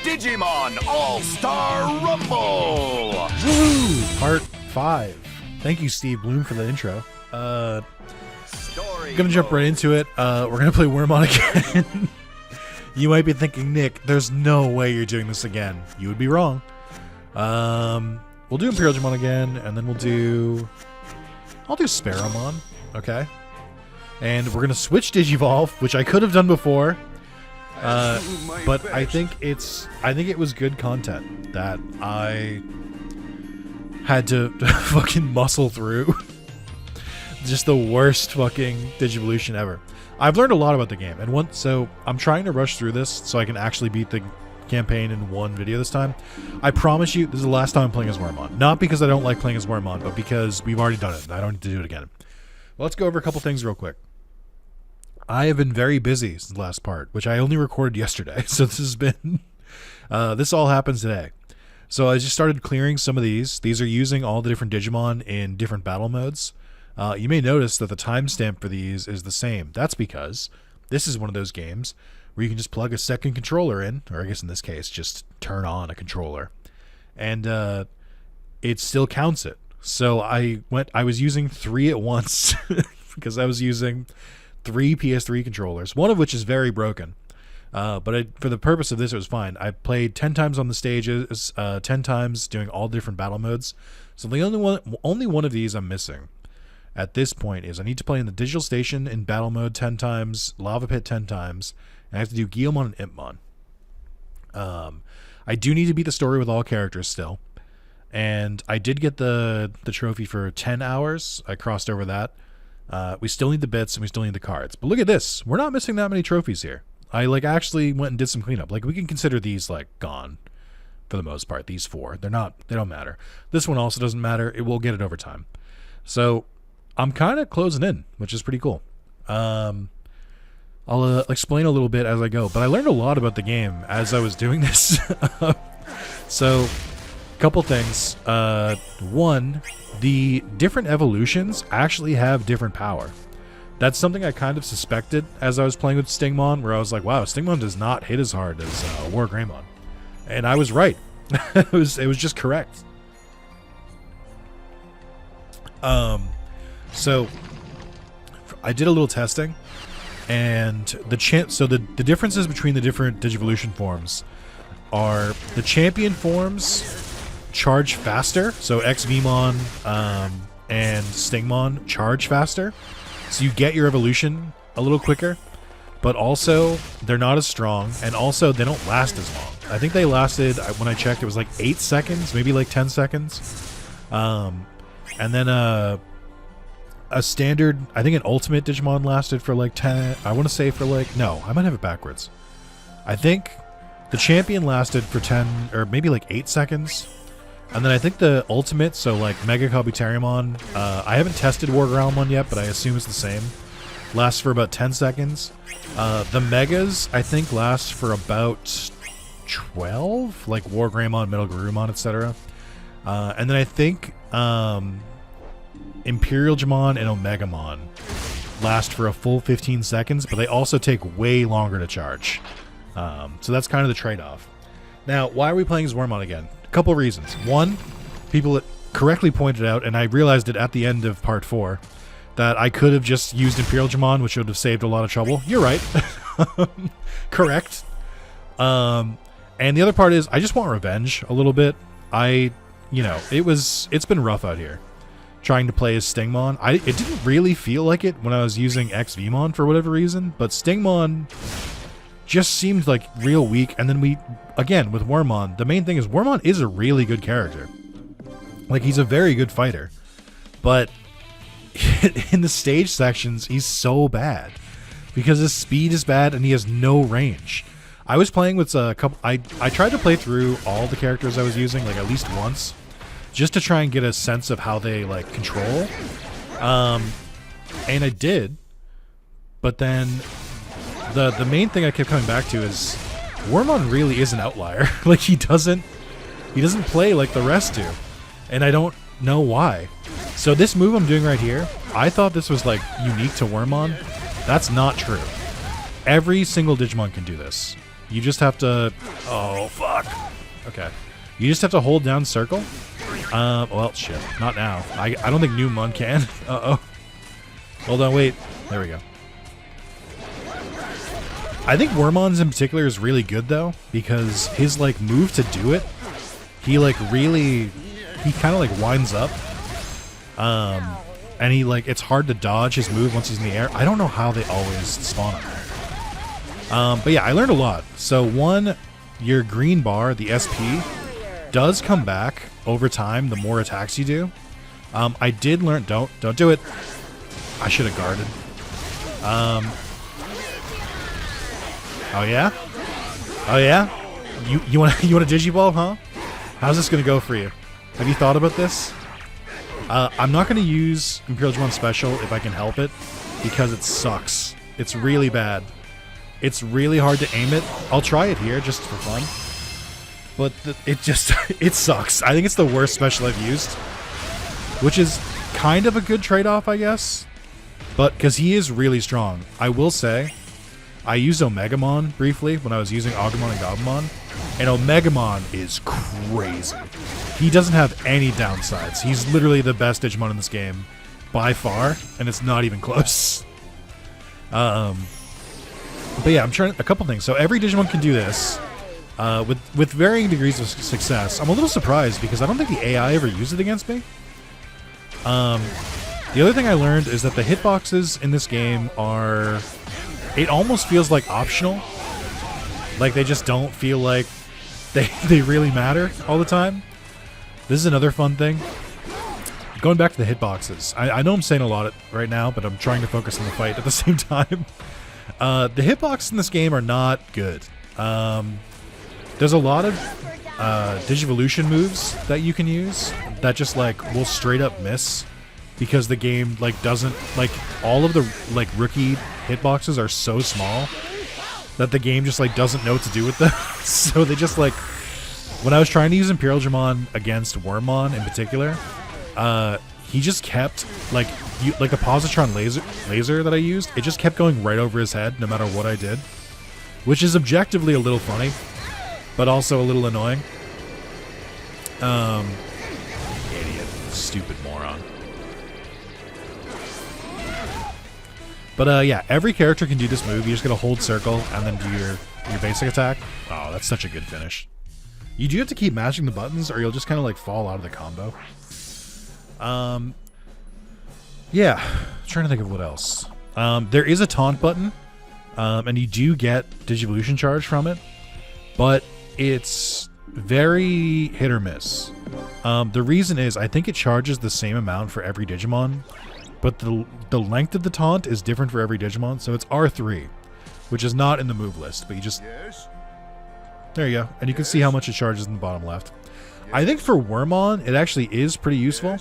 Digimon All Star Rumble! Woo! Part 5. Thank you, Steve Bloom, for the intro. Gonna jump right into it. We're gonna play Wormmon again. You might be thinking, Nick, there's no way you're doing this again. You would be wrong. We'll do Imperialdramon again, and then I'll do Sparrowmon, okay? And we're gonna switch Digivolve, which I could have done before. But I think it was good content that I had to fucking muscle through. Just the worst fucking Digivolution ever. I've learned a lot about the game, and so I'm trying to rush through this so I can actually beat the campaign in one video this time. I promise you, this is the last time I'm playing as Wormmon. Not because I don't like playing as Wormmon, but because we've already done it, and I don't need to do it again. Well, let's go over a couple things real quick. I have been very busy since the last part, which I only recorded yesterday. So this has been, this all happens today. So I just started clearing some of these. These are using all the different Digimon in different battle modes. You may notice that the timestamp for these is the same. That's because this is one of those games where you can just plug a second controller in, or I guess in this case, just turn on a controller, and it still counts it. So I was using 3 at once because I was using 3 PS3 controllers, one of which is very broken. But for the purpose of this, it was fine. I played 10 times on the stages, 10 times doing all different battle modes. So the only one of these I'm missing at this point is I need to play in the Digital Station in battle mode 10 times, Lava Pit 10 times, and I have to do Guilmon and Impmon. I do need to beat the story with all characters still. And I did get the trophy for 10 hours. I crossed over that. We still need the bits and we still need the cards. But look at this. We're not missing that many trophies here. I actually went and did some cleanup. We can consider these gone for the most part. These 4. They don't matter. This one also doesn't matter. We'll get it over time. So I'm kind of closing in, which is pretty cool. I'll explain a little bit as I go, but I learned a lot about the game as I was doing this. So couple things. One, the different evolutions actually have different power. That's something I kind of suspected as I was playing with Stingmon, where I was like, wow, Stingmon does not hit as hard as Wargreymon. And I was right. it was just correct. So I did a little testing, and the differences between the different Digivolution forms are the champion forms charge faster, so XVmon and Stingmon charge faster, so you get your evolution a little quicker, but also they're not as strong, and also they don't last as long. I think they lasted, when I checked, it was 8 seconds, maybe 10 seconds. And then a standard, I think an ultimate Digimon lasted for 10, I want to say for no, I might have it backwards. I think the champion lasted for 10 or maybe 8 seconds. And then I think the ultimate, so Mega Kabuterimon, I haven't tested Wargreymon yet, but I assume it's the same, lasts for about 10 seconds. The Megas, I think, last for about 12, Wargreymon, Metal Garurumon, etc. And then I think Imperialdramon and Omegamon last for a full 15 seconds, but they also take way longer to charge. So that's kind of the trade-off. Now, why are we playing as Wormmon again? Couple reasons. One, people correctly pointed out, and I realized it at the end of part 4, that I could have just used Imperialdramon, which would have saved a lot of trouble. You're right. Correct. And the other part is I just want revenge a little bit. It's been rough out here trying to play as Stingmon. It didn't really feel like it when I was using XVmon for whatever reason, but Stingmon just seemed real weak. And then again, with Wormmon, the main thing is Wormmon is a really good character. He's a very good fighter. But in the stage sections, he's so bad. Because his speed is bad and he has no range. I was playing with a couple... I tried to play through all the characters I was using, at least once. Just to try and get a sense of how they, control. And I did. But then... The main thing I kept coming back to is Wormmon really is an outlier. He doesn't play like the rest do, and I don't know why. So this move I'm doing right here, I thought this was unique to Wormmon. That's not true. Every single Digimon can do this. you just have to... Oh, fuck. Okay. You just have to hold down circle. Well, shit. Not now. I don't think Newmon can. Uh-oh. Hold on, wait. There we go. I think Wormmon's in particular is really good, though, because his, like, move to do it, he, like, really... He kind of, like, winds up. And he, like, it's hard to dodge his move once he's in the air. I don't know how they always spawn him there. But yeah, I learned a lot. So one, your green bar, the SP, does come back over time the more attacks you do. I did learn, don't do it. I should have guarded. Oh yeah? Oh yeah? You want a Digiball, huh? How's this gonna go for you? Have you thought about this? I'm not going to use Imperialdramon Special if I can help it, because it sucks. It's really bad. It's really hard to aim it. I'll try it here just for fun. But it just, it sucks. I think it's the worst special I've used, which is kind of a good trade-off, I guess. But, because he is really strong. I will say, I used Omegamon briefly when I was using Agumon and Gabumon, and Omegamon is crazy. He doesn't have any downsides. He's literally the best Digimon in this game by far, and it's not even close. But yeah, I'm trying a couple things. So every Digimon can do this with varying degrees of success. I'm a little surprised because I don't think the AI ever used it against me. The other thing I learned is that the hitboxes in this game are... It almost feels like optional. Like they just don't feel like they really matter all the time. This is another fun thing. Going back to the hitboxes. I know I'm saying a lot right now, but I'm trying to focus on the fight at the same time. The hitboxes in this game are not good. There's a lot of Digivolution moves that you can use that just like will straight up miss because the game like doesn't like all of the like rookie hitboxes are so small that the game just like doesn't know what to do with them. So they just like when I was trying to use Imperialdramon against Wormmon in particular, he just kept like the positron laser that I used, it just kept going right over his head no matter what I did, which is objectively a little funny, but also a little annoying. Idiot, stupid moron. But yeah, every character can do this move. You just gotta hold circle and then do your basic attack. Oh, that's such a good finish. You do have to keep mashing the buttons or you'll just kind of like fall out of the combo. Yeah, I'm trying to think of what else. There is a taunt button, and you do get Digivolution charge from it, but it's very hit or miss. The reason is I think it charges the same amount for every Digimon, but the length of the taunt is different for every Digimon, so it's R3, which is not in the move list, but you just... There you go. And you can see how much it charges in the bottom left. I think for Wormmon, it actually is pretty useful.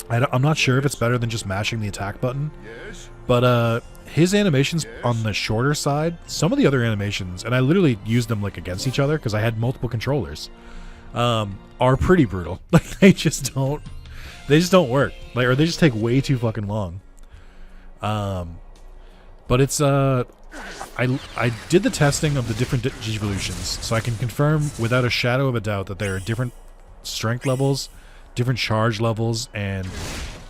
I'm not sure if it's better than just mashing the attack button, but his animations on the shorter side, some of the other animations, and I literally used them like against each other because I had multiple controllers, are pretty brutal. Like they just don't work. Like, or they just take way too fucking long. But it's I did the testing of the different Digivolutions, so I can confirm without a shadow of a doubt that there are different strength levels, different charge levels, and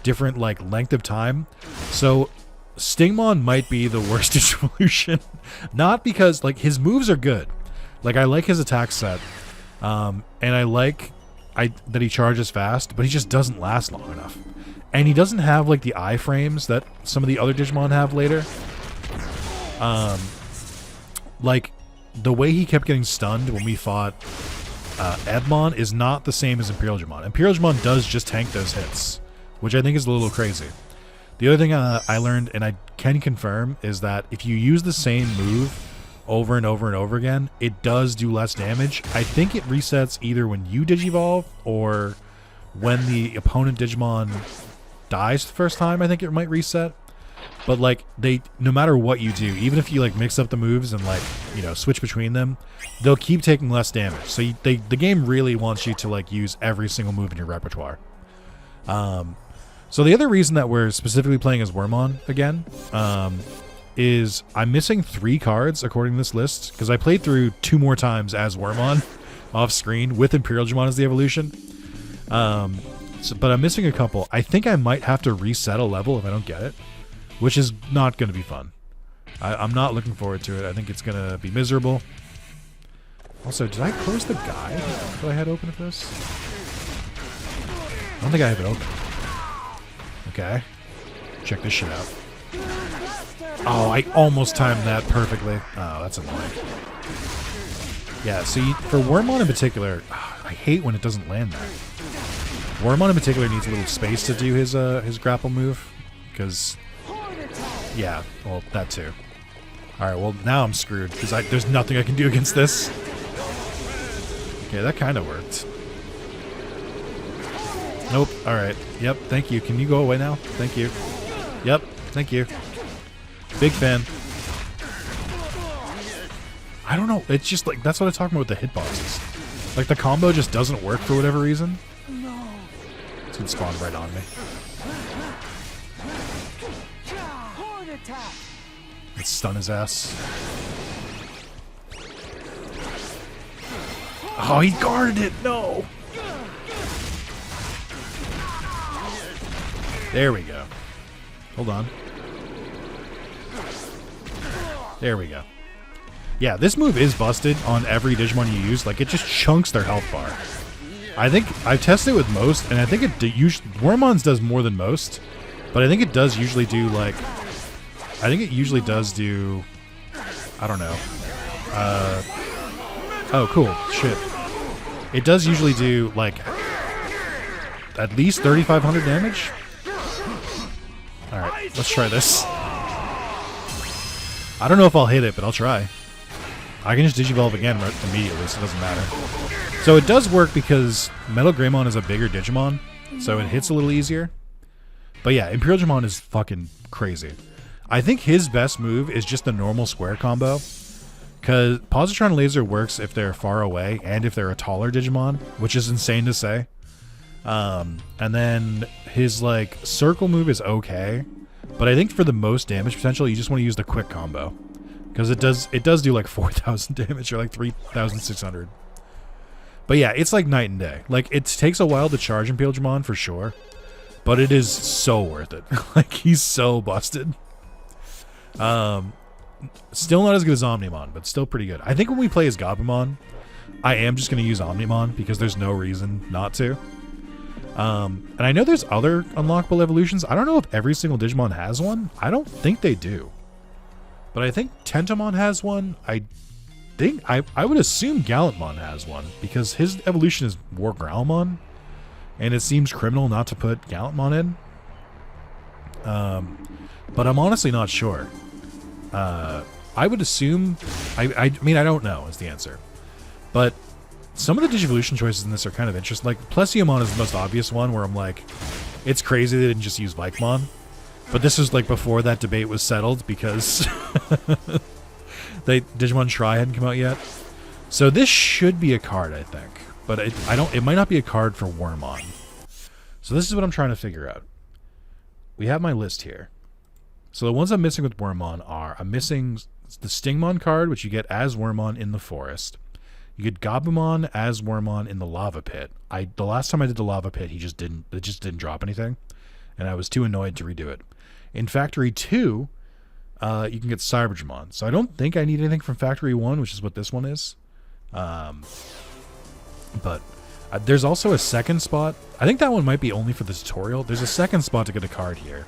different like length of time. So Stingmon might be the worst Digivolution. Not because like his moves are good. Like I like his attack set. And I like that he charges fast, but he just doesn't last long enough. And he doesn't have like the iframes that some of the other Digimon have later. Like the way he kept getting stunned when we fought Edmon is not the same as Imperialdramon. Imperialdramon does just tank those hits, which I think is a little crazy. The other thing I learned, and I can confirm, is that if you use the same move over and over and over again, it does do less damage. I think it resets either when you Digivolve or when the opponent Digimon dies the first time. I think it might reset. But like no matter what you do, even if you like mix up the moves and like, you know, switch between them, they'll keep taking less damage. So the game really wants you to like use every single move in your repertoire. So the other reason that we're specifically playing as Wormmon again, is I'm missing 3 cards according to this list because I played through 2 more times as Wormmon off screen with Imperialdramon as the evolution. But I'm missing a couple. I think I might have to reset a level if I don't get it, which is not going to be fun. I'm not looking forward to it. I think it's going to be miserable. Also, did I close the guide that I had open for this? I don't think I have it open. Okay. Check this shit out. Oh, I almost timed that perfectly. Oh, that's annoying. Yeah, see, for Wormmon in particular, I hate when it doesn't land that. Wormmon in particular needs a little space to do his grapple move, because, yeah, well, that too. Alright, well, now I'm screwed, because there's nothing I can do against this. Okay, that kind of worked. Nope, alright. Yep, thank you. Can you go away now? Thank you. Yep, thank you. Big fan. I don't know, it's just like, that's what I'm talking about with the hitboxes. Like, the combo just doesn't work for whatever reason. It's gonna spawn right on me. Let's stun his ass. Oh, he guarded it! No! There we go. Hold on. There we go. Yeah, this move is busted on every Digimon you use. Like, it just chunks their health bar. I think I've tested it with most, and I think it usually Wormmon's does more than most, but I think it does usually do like, I think it usually does do, I don't know. Oh, cool. Shit. It does usually do like at least 3,500 damage. All right, let's try this. I don't know if I'll hit it, but I'll try. I can just Digivolve again immediately, so it doesn't matter. So it does work because Metal Greymon is a bigger Digimon, so it hits a little easier. But yeah, Imperialdramon is fucking crazy. I think his best move is just the normal square combo, because Positron Laser works if they're far away and if they're a taller Digimon, which is insane to say. And then his like circle move is okay, but I think for the most damage potential, you just want to use the quick combo, because it does do like 4,000 damage or like 3,600. But yeah, it's like night and day. Like, it takes a while to charge Imperialdramon for sure, but it is so worth it. Like, he's so busted. Still not as good as Omnimon, but still pretty good. I think when we play as Gabumon, I am just going to use Omnimon because there's no reason not to. And I know there's other unlockable evolutions. I don't know if every single Digimon has one. I don't think they do. But I think Tentomon has one. I would assume Gallantmon has one, because his evolution is War Growlmon, and it seems criminal not to put Gallantmon in. But I'm honestly not sure. I would assume... I mean, I don't know is the answer. But some of the Digivolution choices in this are kind of interesting. Like, Plesiomon is the most obvious one, where I'm like, it's crazy they didn't just use Vikemon. But this is like before that debate was settled, because Digimon Tri hadn't come out yet. So this should be a card, I think. But it might not be a card for Wormmon. So this is what I'm trying to figure out. We have my list here. So the ones I'm missing with Wormmon are, I'm missing the Stingmon card, which you get as Wormmon in the forest. You get Gabumon as Wormmon in the lava pit. The last time I did the lava pit, it just didn't drop anything, and I was too annoyed to redo it. In Factory 2, you can get Cyberdramon. So I don't think I need anything from Factory 1, which is what this one is. But there's also a second spot. I think that one might be only for the tutorial. There's a second spot to get a card here,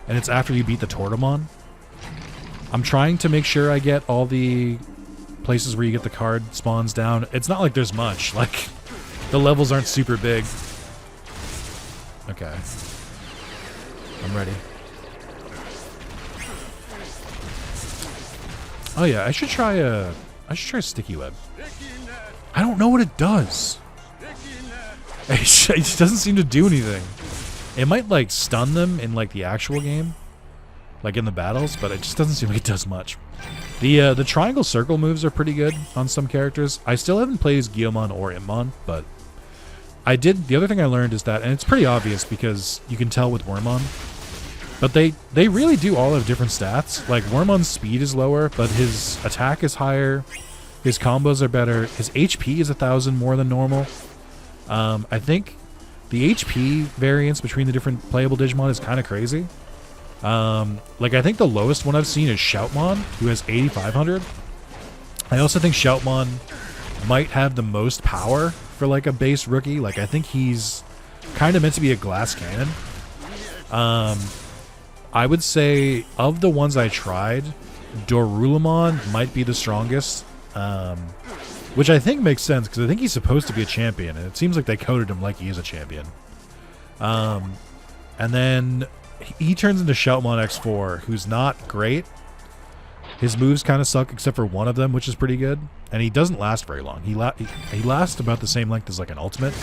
and it's after you beat the Tortomon. I'm trying to make sure I get all the places where you get the card spawns down. It's not like there's much. Like, the levels aren't super big. Okay. I'm ready. Oh yeah, I should try Sticky Web. I don't know what it does. It just doesn't seem to do anything. It might like stun them in like the actual game, like in the battles, but it just doesn't seem like it does much. The triangle circle moves are pretty good on some characters. I still haven't played as Guilmon or Impmon, but I did. The other thing I learned is that, and it's pretty obvious because you can tell with Wormmon, But they really do all have different stats. Like, Wormmon's speed is lower, but his attack is higher. His combos are better. His HP is 1,000 more than normal. I think the HP variance between the different playable Digimon is kind of crazy. Like, I think the lowest one I've seen is Shoutmon, who has 8,500. I also think Shoutmon might have the most power for, like, a base rookie. Like, I think he's kind of meant to be a glass cannon. I would say, of the ones I tried, Dorulamon might be the strongest. Which I think makes sense, because I think he's supposed to be a champion, and it seems like they coded him like he is a champion. And then he turns into Shoutmon X4, who's not great. His moves kind of suck, except for one of them, which is pretty good. And he doesn't last very long. He lasts about the same length as, like, an ultimate.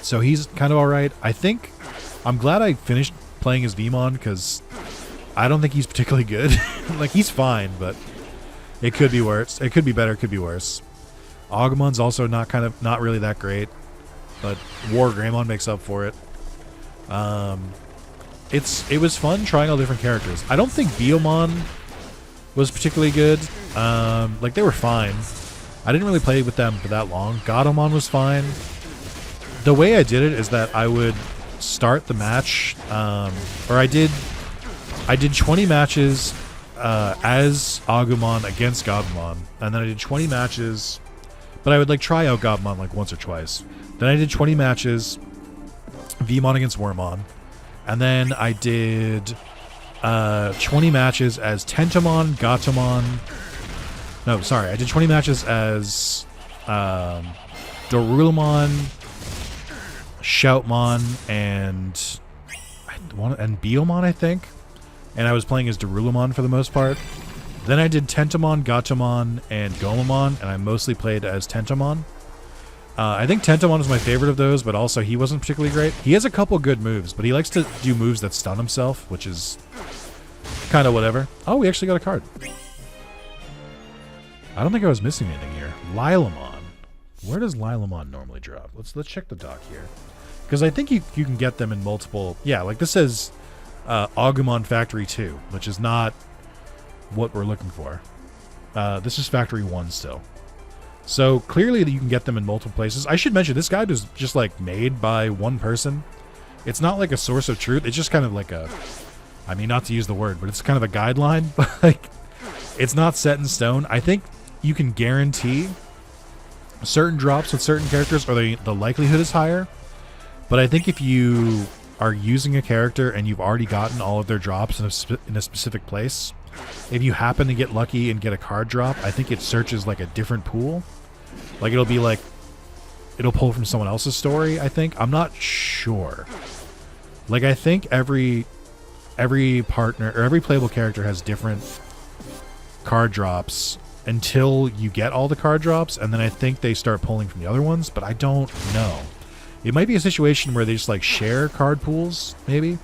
So he's kind of alright. I'm glad I finished playing as Vmon, because I don't think he's particularly good. Like, he's fine, but it could be worse. It could be better, it could be worse. Agumon's also not really that great, but War Greymon makes up for it. It was fun trying all different characters. I don't think Biomon was particularly good. Like, they were fine. I didn't really play with them for that long. Godomon was fine. The way I did it is that I would start the match, or I did 20 matches as Agumon against Gabumon, and then I did 20 matches, but I would, like, try out Gabumon like once or twice. Then I did 20 matches Vmon against Wormmon, and then I did 20 matches as Tentomon, Gatomon. No, sorry, I did 20 matches as Dorulamon, Shoutmon, and Biomon, I think. And I was playing as Dorulamon for the most part. Then I did Tentomon, Gatomon, and Gomamon, and I mostly played as Tentomon. I think Tentomon is my favorite of those, but also he wasn't particularly great. He has a couple good moves, but he likes to do moves that stun himself, which is kind of whatever. Oh, we actually got a card. I don't think I was missing anything here. Lilamon. Where does Lilamon normally drop? Let's check the dock here. Because I think you can get them in multiple... Yeah, like this says Agumon Factory 2, which is not what we're looking for. This is Factory 1 still. So clearly you can get them in multiple places. I should mention, this guide was just like made by one person. It's not like a source of truth. It's just kind of like a... I mean, not to use the word, but it's kind of a guideline. But like, it's not set in stone. I think you can guarantee certain drops with certain characters, or the likelihood is higher. But I think if you are using a character and you've already gotten all of their drops in a specific place, if you happen to get lucky and get a card drop, I think it searches like a different pool. Like it'll be like, it'll pull from someone else's story, I think. I'm not sure. Like I think every partner or every playable character has different card drops until you get all the card drops, and then I think they start pulling from the other ones, but I don't know. It might be a situation where they just like share card pools, maybe.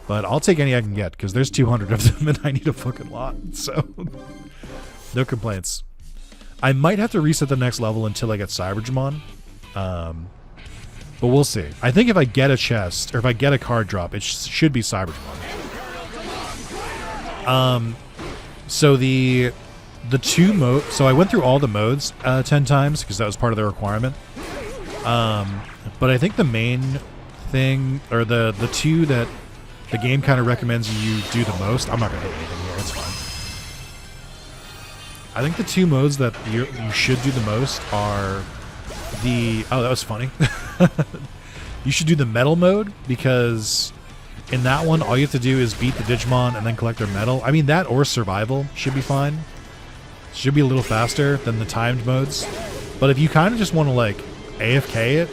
But I'll take any I can get, because there's 200 of them and I need a fucking lot, so no complaints. I might have to reset the next level until I get Cyberdramon, but we'll see. I think if I get a chest, or if I get a card drop, it should be Cyberdramon. So the two modes, so I went through all the modes 10 times, because that was part of the requirement. But I think the main thing, or the two that the game kind of recommends you do the most. I'm not going to hit anything here. It's fine. I think the two modes that you should do the most are the... Oh, that was funny. You should do the metal mode, because in that one, all you have to do is beat the Digimon and then collect their metal. I mean, that or survival should be fine. Should be a little faster than the timed modes. But if you kind of just want to, like, AFK it,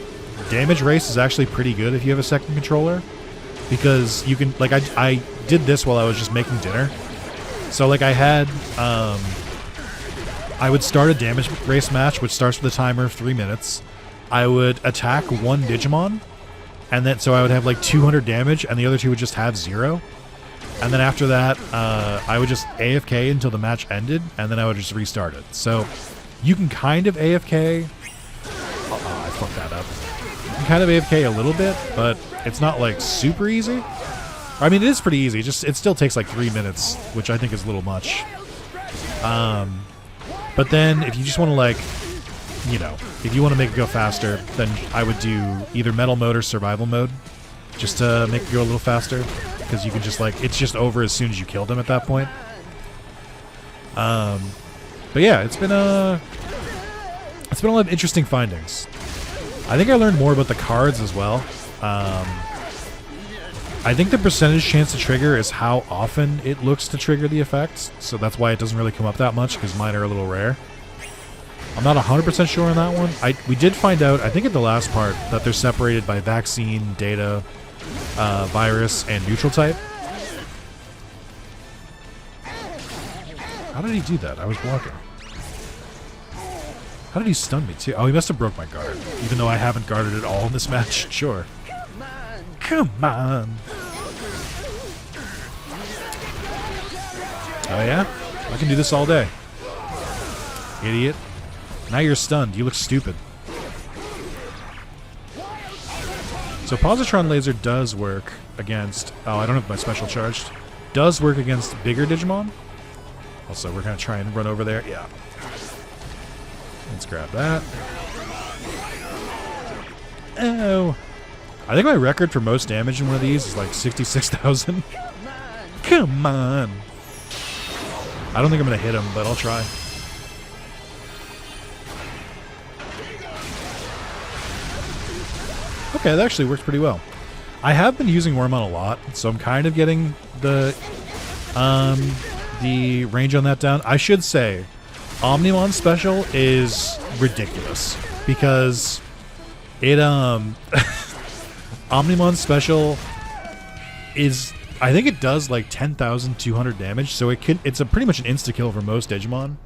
damage race is actually pretty good if you have a second controller. Because you can, like, I did this while I was just making dinner. So, like, I had, I would start a damage race match, which starts with a timer of 3 minutes. I would attack one Digimon, and then, so I would have, like, 200 damage, and the other two would just have 0. And then after that, I would just AFK until the match ended, and then I would just restart it. So, you can kind of AFK. Oh, I fucked that up. can kind of AFK a little bit, but it's not like super easy. I mean, it is pretty easy. Just it still takes like 3 minutes, which I think is a little much. But then if you just want to like, you know, if you want to make it go faster, then I would do either metal mode or survival mode, just to make it go a little faster, because you can just like it's just over as soon as you kill them at that point. But yeah, it's been a lot of interesting findings. I think I learned more about the cards as well. I think the percentage chance to trigger is how often it looks to trigger the effect, so that's why it doesn't really come up that much, because mine are a little rare. I'm not 100% sure on that one. We did find out, I think at the last part, that they're separated by vaccine, data, virus, and neutral type. How did he do that? I was blocking. How did he stun me too? Oh, he must have broke my guard, even though I haven't guarded at all in this match. Sure. Come on. Oh yeah? I can do this all day. Idiot. Now you're stunned. You look stupid. So Positron Laser does work against... Oh, I don't have my special charged. Does work against bigger Digimon. Also, we're going to try and run over there. Yeah. Let's grab that. Oh. I think my record for most damage in one of these is like 66,000. Come on. I don't think I'm going to hit him, but I'll try. Okay, that actually works pretty well. I have been using Wormmon a lot, so I'm kind of getting the range on that down. I should say, Omnimon Special is ridiculous because it Omnimon Special is, I think it does like 10,200 damage, so it's a pretty much an insta kill for most Digimon.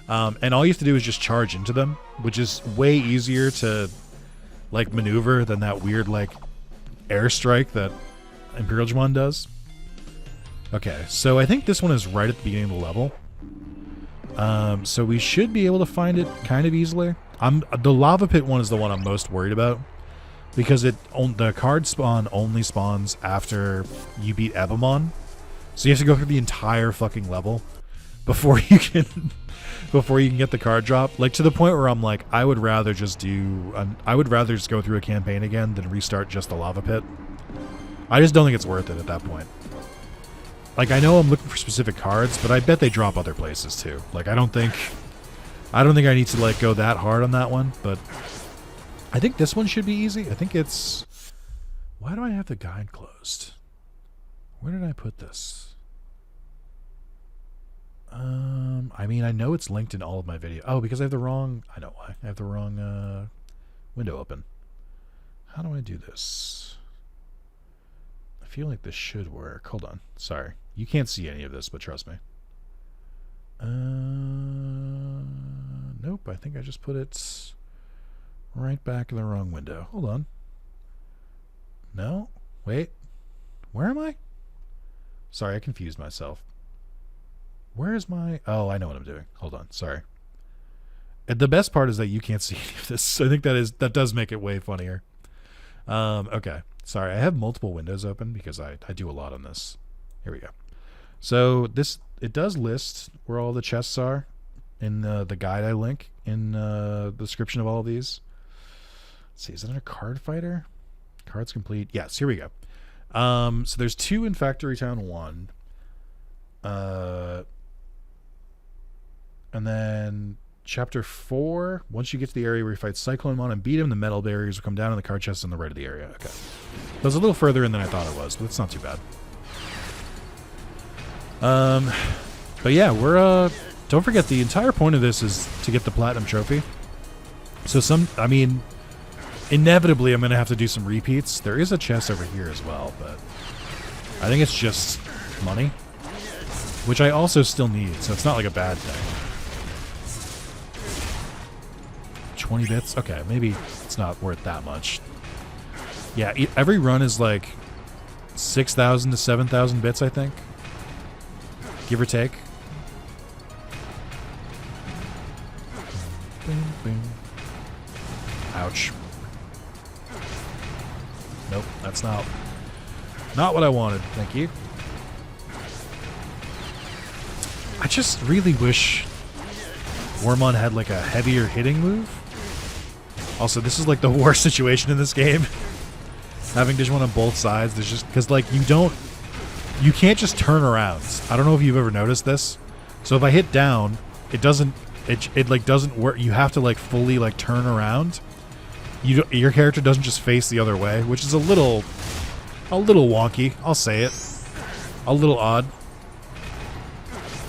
And all you have to do is just charge into them, which is way easier to like maneuver than that weird like airstrike that Imperialdramon does. Okay, so I think this one is right at the beginning of the level. So we should be able to find it kind of easily. The lava pit one is the one I'm most worried about, because the card spawn only spawns after you beat Ebamon. So you have to go through the entire fucking level before you can get the card drop. Like to the point where I'm like, I would rather just go through a campaign again than restart just the lava pit. I just don't think it's worth it at that point. Like, I know I'm looking for specific cards, but I bet they drop other places too. Like, I don't think I need to like go that hard on that one, but I think this one should be easy. I think it's... Why do I have the guide closed? Where did I put this? I mean, I know it's linked in all of my videos. Oh, because I have the wrong... I know why. I have the wrong window open. How do I do this? I feel like this should work. Hold on. Sorry. You can't see any of this, but trust me. Nope. I think I just put it right back in the wrong window. Hold on. No? Wait. Where am I? Sorry, I confused myself. Where is my... Oh, I know what I'm doing. Hold on. Sorry. The best part is that you can't see any of this. I think that does make it way funnier. Okay. Sorry, I have multiple windows open because I do a lot on this. Here we go. So it does list where all the chests are in the guide I link in the description of all of these. Let's see, is it a card fighter? Cards complete. Yes, here we go. So there's 2 in Factory Town 1. And then Chapter 4, once you get to the area where you fight Cyclonemon and beat him, the metal barriers will come down in the card chest on the right of the area. Okay. That was a little further in than I thought it was, but it's not too bad. But yeah, we're, don't forget, the entire point of this is to get the Platinum Trophy. So I mean, inevitably I'm going to have to do some repeats. There is a chest over here as well, but I think it's just money, which I also still need, so it's not like a bad thing. 20 bits? Okay, maybe it's not worth that much. Yeah, every run is like 6,000 to 7,000 bits, I think. Give or take. Ouch. That's not what I wanted. Thank you. I just really wish Wormmon had like a heavier hitting move. Also, this is like the worst situation in this game. Having Digimon on both sides, there's just because like you can't just turn around. I don't know if you've ever noticed this. So if I hit down, it doesn't work. You have to like fully like turn around. Your character doesn't just face the other way, which is a little wonky. I'll say it. A little odd.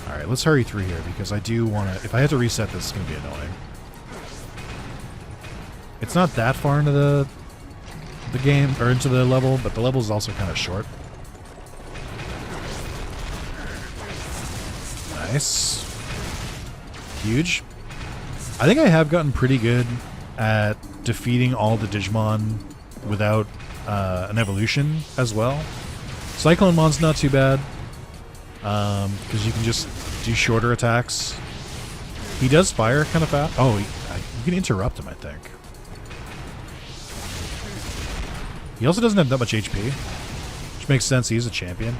All right, let's hurry through here because I do want to. If I have to reset this, it's going to be annoying. It's not that far into the game or into the level, but the level is also kind of short. Nice. Huge. I think I have gotten pretty good at defeating all the Digimon without an evolution as well. Cyclonemon's not too bad because you can just do shorter attacks. He does fire kind of fast. Oh, you can interrupt him, I think. He also doesn't have that much HP, which makes sense. He's a champion.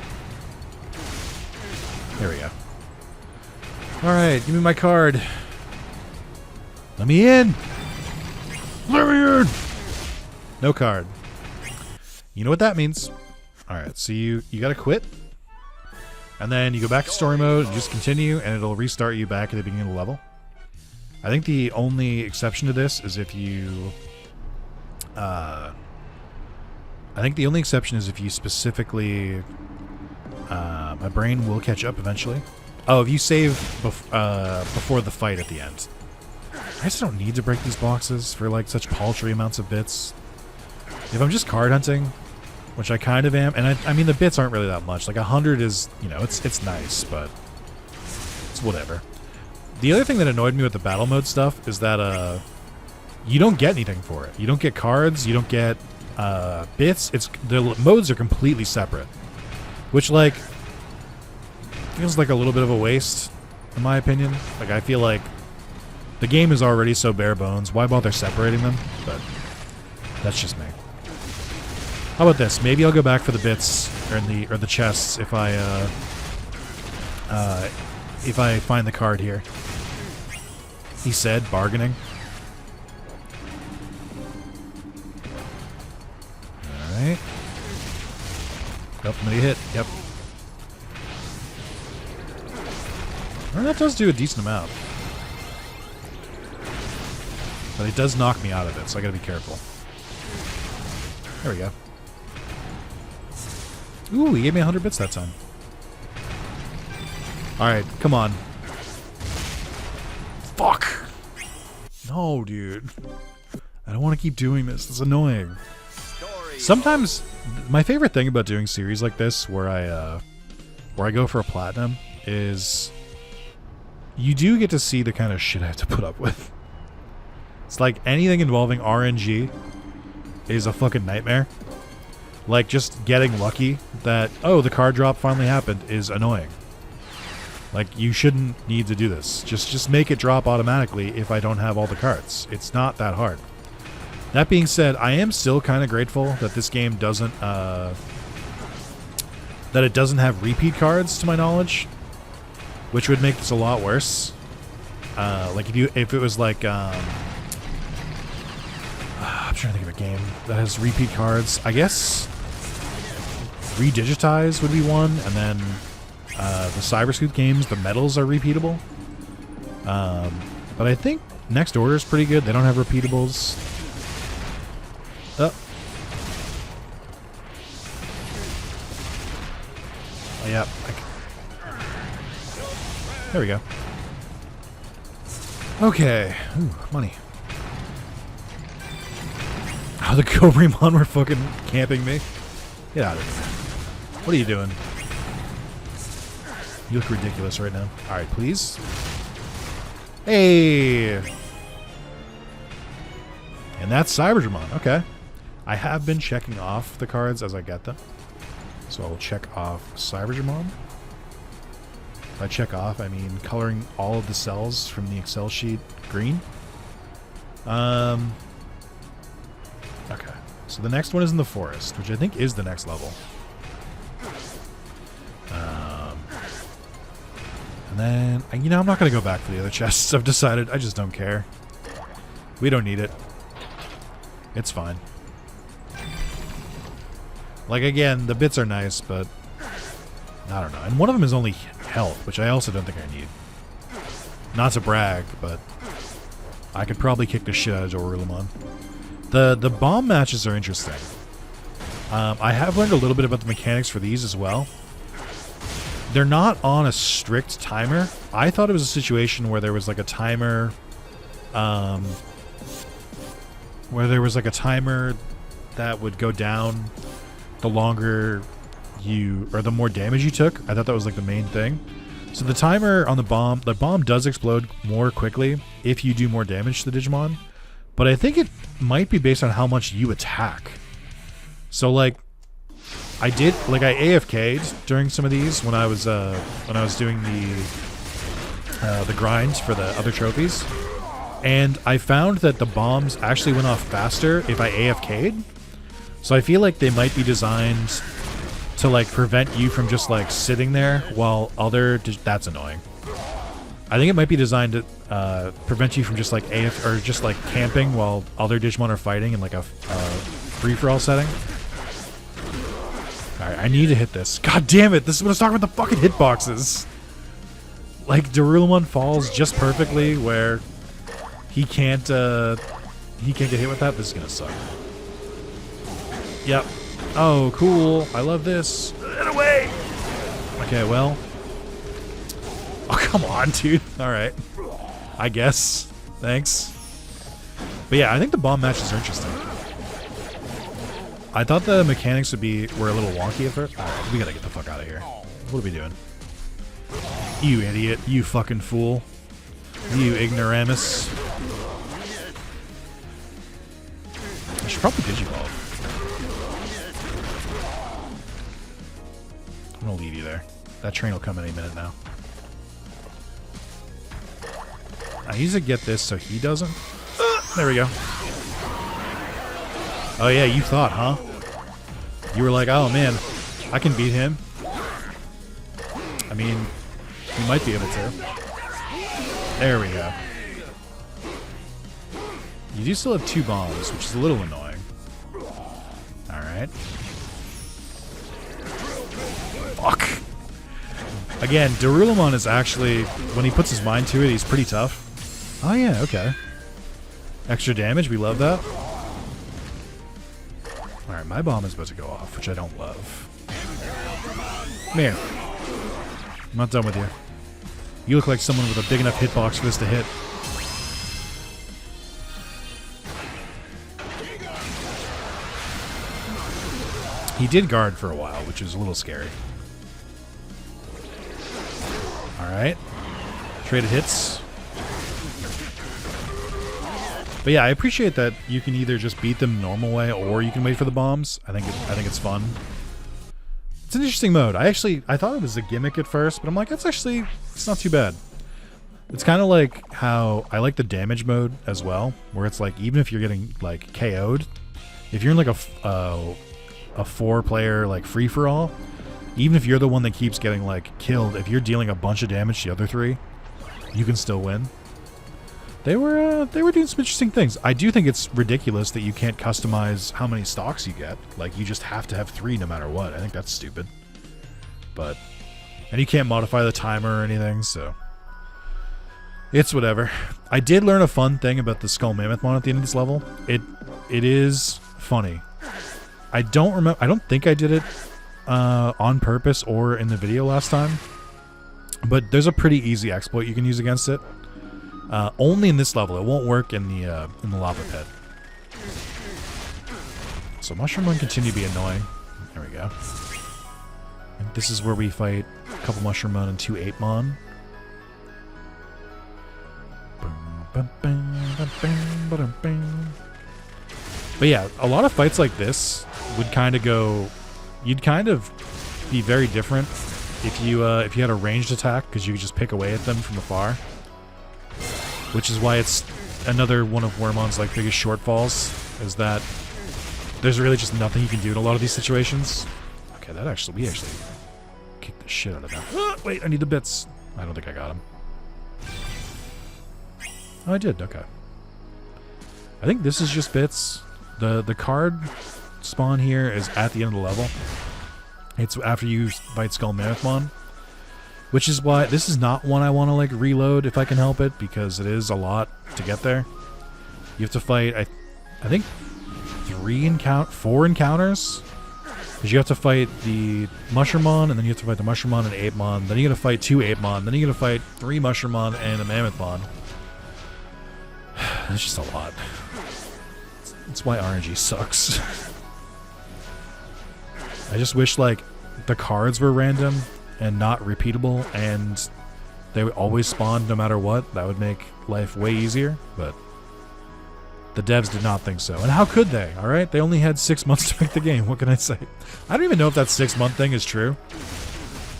There we go. Alright, give me my card. Let me in! Let me in! No card. You know what that means. Alright, so you gotta quit. And then you go back to story mode and just continue, and it'll restart you back at the beginning of the level. I think the only exception to this is if you... I think the only exception is if you specifically... my brain will catch up eventually. Oh, if you save before the fight at the end. I just don't need to break these boxes for like such paltry amounts of bits. If I'm just card hunting, which I kind of am, and I mean the bits aren't really that much. Like 100 is, you know, it's nice, but it's whatever. The other thing that annoyed me with the battle mode stuff is that you don't get anything for it. You don't get cards. You don't get bits. The modes are completely separate, which like feels like a little bit of a waste, in my opinion. Like I feel like the game is already so bare bones. Why bother separating them? But that's just me. How about this? Maybe I'll go back for the bits or the chests if I find the card here. He said bargaining. All right. Oh, somebody hit. Yep. Well, that does do a decent amount. But it does knock me out of it, so I gotta be careful. There we go. Ooh, he gave me 100 bits that time. Alright, come on. Fuck! No, dude. I don't want to keep doing this. It's annoying. Sometimes, my favorite thing about doing series like this, where I go for a platinum, is you do get to see the kind of shit I have to put up with. It's like anything involving RNG is a fucking nightmare. Like just getting lucky that, oh, the card drop finally happened is annoying. Like you shouldn't need to do this. Just make it drop automatically if I don't have all the cards. It's not that hard. That being said, I am still kind of grateful that this game doesn't that it doesn't have repeat cards to my knowledge, which would make this a lot worse. Like if it was like I'm trying to think of a game that has repeat cards. I guess Redigitize would be one, and then the Cyber Sleuth games, the medals are repeatable. But I think Next Order is pretty good. They don't have repeatables. Oh. Oh yeah. There we go. Okay. Ooh, money. Oh, the Gobremon were fucking camping me. Get out of here. What are you doing? You look ridiculous right now. Alright, please. Hey! And that's Cyberdramon. Okay. I have been checking off the cards as I get them. So I'll check off Cyberdramon. By check off, I mean coloring all of the cells from the Excel sheet green. Okay. So the next one is in the forest, which I think is the next level. And then, you know, I'm not going to go back for the other chests. I've decided I just don't care. We don't need it. It's fine. Like, again, the bits are nice, but I don't know. And one of them is only health, which I also don't think I need. Not to brag, but I could probably kick the shit out of Wormmon. The bomb matches are interesting. I have learned a little bit about the mechanics for these as well. They're not on a strict timer. I thought it was a situation where there was like a timer, that would go down the longer you, or the more damage you took. I thought that was like the main thing. So the timer on the bomb does explode more quickly if you do more damage to the Digimon, but I think it might be based on how much you attack. So like, I AFK'd during some of these when I was doing the grinds for the other trophies, and I found that the bombs actually went off faster if I AFK'd. So I feel like they might be designed to like prevent you from just like sitting there while that's annoying. I think it might be designed to prevent you from just like just like camping while other Digimon are fighting in like a free-for-all setting. Alright, I need to hit this. God damn it! This is what I was talking about, the fucking hitboxes! Like, Wormmon falls just perfectly where he can't get hit with that. This is gonna suck. Yep. Oh, cool. I love this. Get away! Okay, well. Oh, come on, dude. Alright. I guess. Thanks. But yeah, I think the bomb matches are interesting. I thought the mechanics were a little wonky at first. Right, we gotta get the fuck out of here. What are we doing? You idiot. You fucking fool. You ignoramus. I should probably Digivolve. I'm gonna leave you there. That train will come any minute now. I need to get this so he doesn't. There we go. Oh yeah, you thought, huh? You were like, oh man, I can beat him. I mean, you might be able to. There we go. You do still have 2 bombs, which is a little annoying. Alright. Fuck. Again, Wormmon is actually, when he puts his mind to it, he's pretty tough. Oh yeah, okay. Extra damage, we love that. Alright, my bomb is about to go off, which I don't love. Come here. I'm not done with you. You look like someone with a big enough hitbox for this to hit. He did guard for a while, which is a little scary. Alright. Traded hits. But yeah, I appreciate that you can either just beat them normal way or you can wait for the bombs. I think it's fun. It's an interesting mode. I thought it was a gimmick at first, but I'm like, it's not too bad. It's kind of like how I like the damage mode as well, where it's like even if you're getting like KO'd, if you're in like a 4-player like free for all, even if you're the one that keeps getting like killed, if you're dealing a bunch of damage to the other 3, you can still win. They were doing some interesting things. I do think it's ridiculous that you can't customize how many stocks you get. Like, you just have to have 3 no matter what. I think that's stupid. But, and you can't modify the timer or anything, so it's whatever. I did learn a fun thing about the Skull Mammothmon at the end of this level. It is funny. I don't think I did it on purpose or in the video last time, but there's a pretty easy exploit you can use against it. Only in this level. It won't work in the lava pit. So Mushroom will continue to be annoying. There we go. And this is where we fight a couple Mushroomon and 2 Apemon. But yeah, a lot of fights like this would kind of go. You'd kind of be very different if you had a ranged attack, because you could just pick away at them from afar. Which is why it's another one of Wormmon's like biggest shortfalls, is that there's really just nothing you can do in a lot of these situations. Okay, we actually kicked the shit out of that. Wait, I need the bits. I don't think I got him. Oh, I did. Okay. I think this is just bits. The card spawn here is at the end of the level. It's after you fight Skull Mammothmon, which is why this is not one I want to like reload if I can help it, because it is a lot to get there. You have to fight, I think, 4 encounters. Because you have to fight the Mushroomon, and then you have to fight the Mushroomon and Apemon. Then you got to fight 2 Apemon. Then you got to fight 3 Mushroomon and a Mammothmon. It's just a lot. That's why RNG sucks. I just wish like the cards were random and not repeatable, and they would always spawn no matter what. That would make life way easier, but the devs did not think so. And how could they? All right, they only had 6 months to make the game. What can I say? I don't even know if that 6-month thing is true.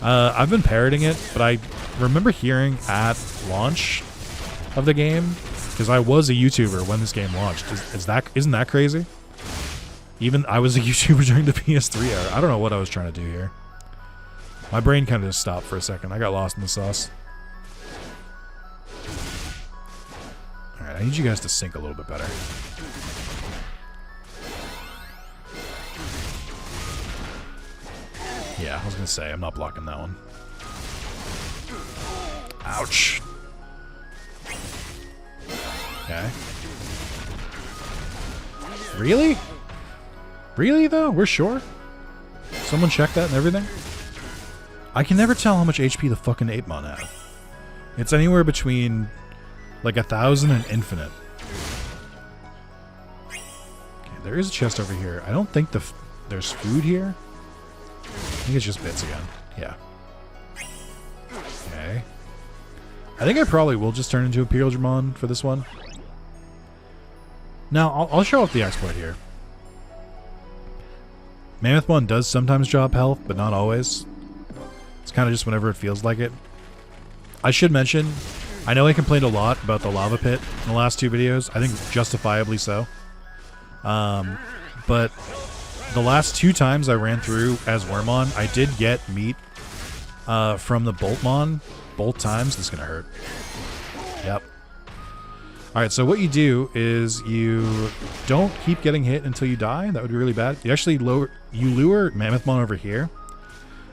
I've been parroting it, but I remember hearing at launch of the game, because I was a YouTuber when this game launched. Isn't that crazy? Even I was a YouTuber during the PS3 era. I don't know what I was trying to do here. My brain kind of just stopped for a second. I got lost in the sauce. Alright, I need you guys to sync a little bit better. Yeah, I was going to say, I'm not blocking that one. Ouch. Okay. Really? Really, though? We're sure? Someone check that and everything? I can never tell how much HP the fucking Apemon have. It's anywhere between, like, 1,000 and infinite. Okay, there is a chest over here. I don't think there's food here. I think it's just bits again. Yeah. Okay. I think I probably will just turn into Imperialdramon for this one. Now, I'll show off the exploit here. Mammothmon does sometimes drop health, but not always. It's kind of just whenever it feels like it. I should mention, I know I complained a lot about the lava pit in the last 2 videos. I think justifiably so. But the last 2 times I ran through as Wormmon, I did get meat from the Boltmon both times. This is going to hurt. Yep. Alright, so what you do is you don't keep getting hit until you die. That would be really bad. You actually lure Mammothmon over here,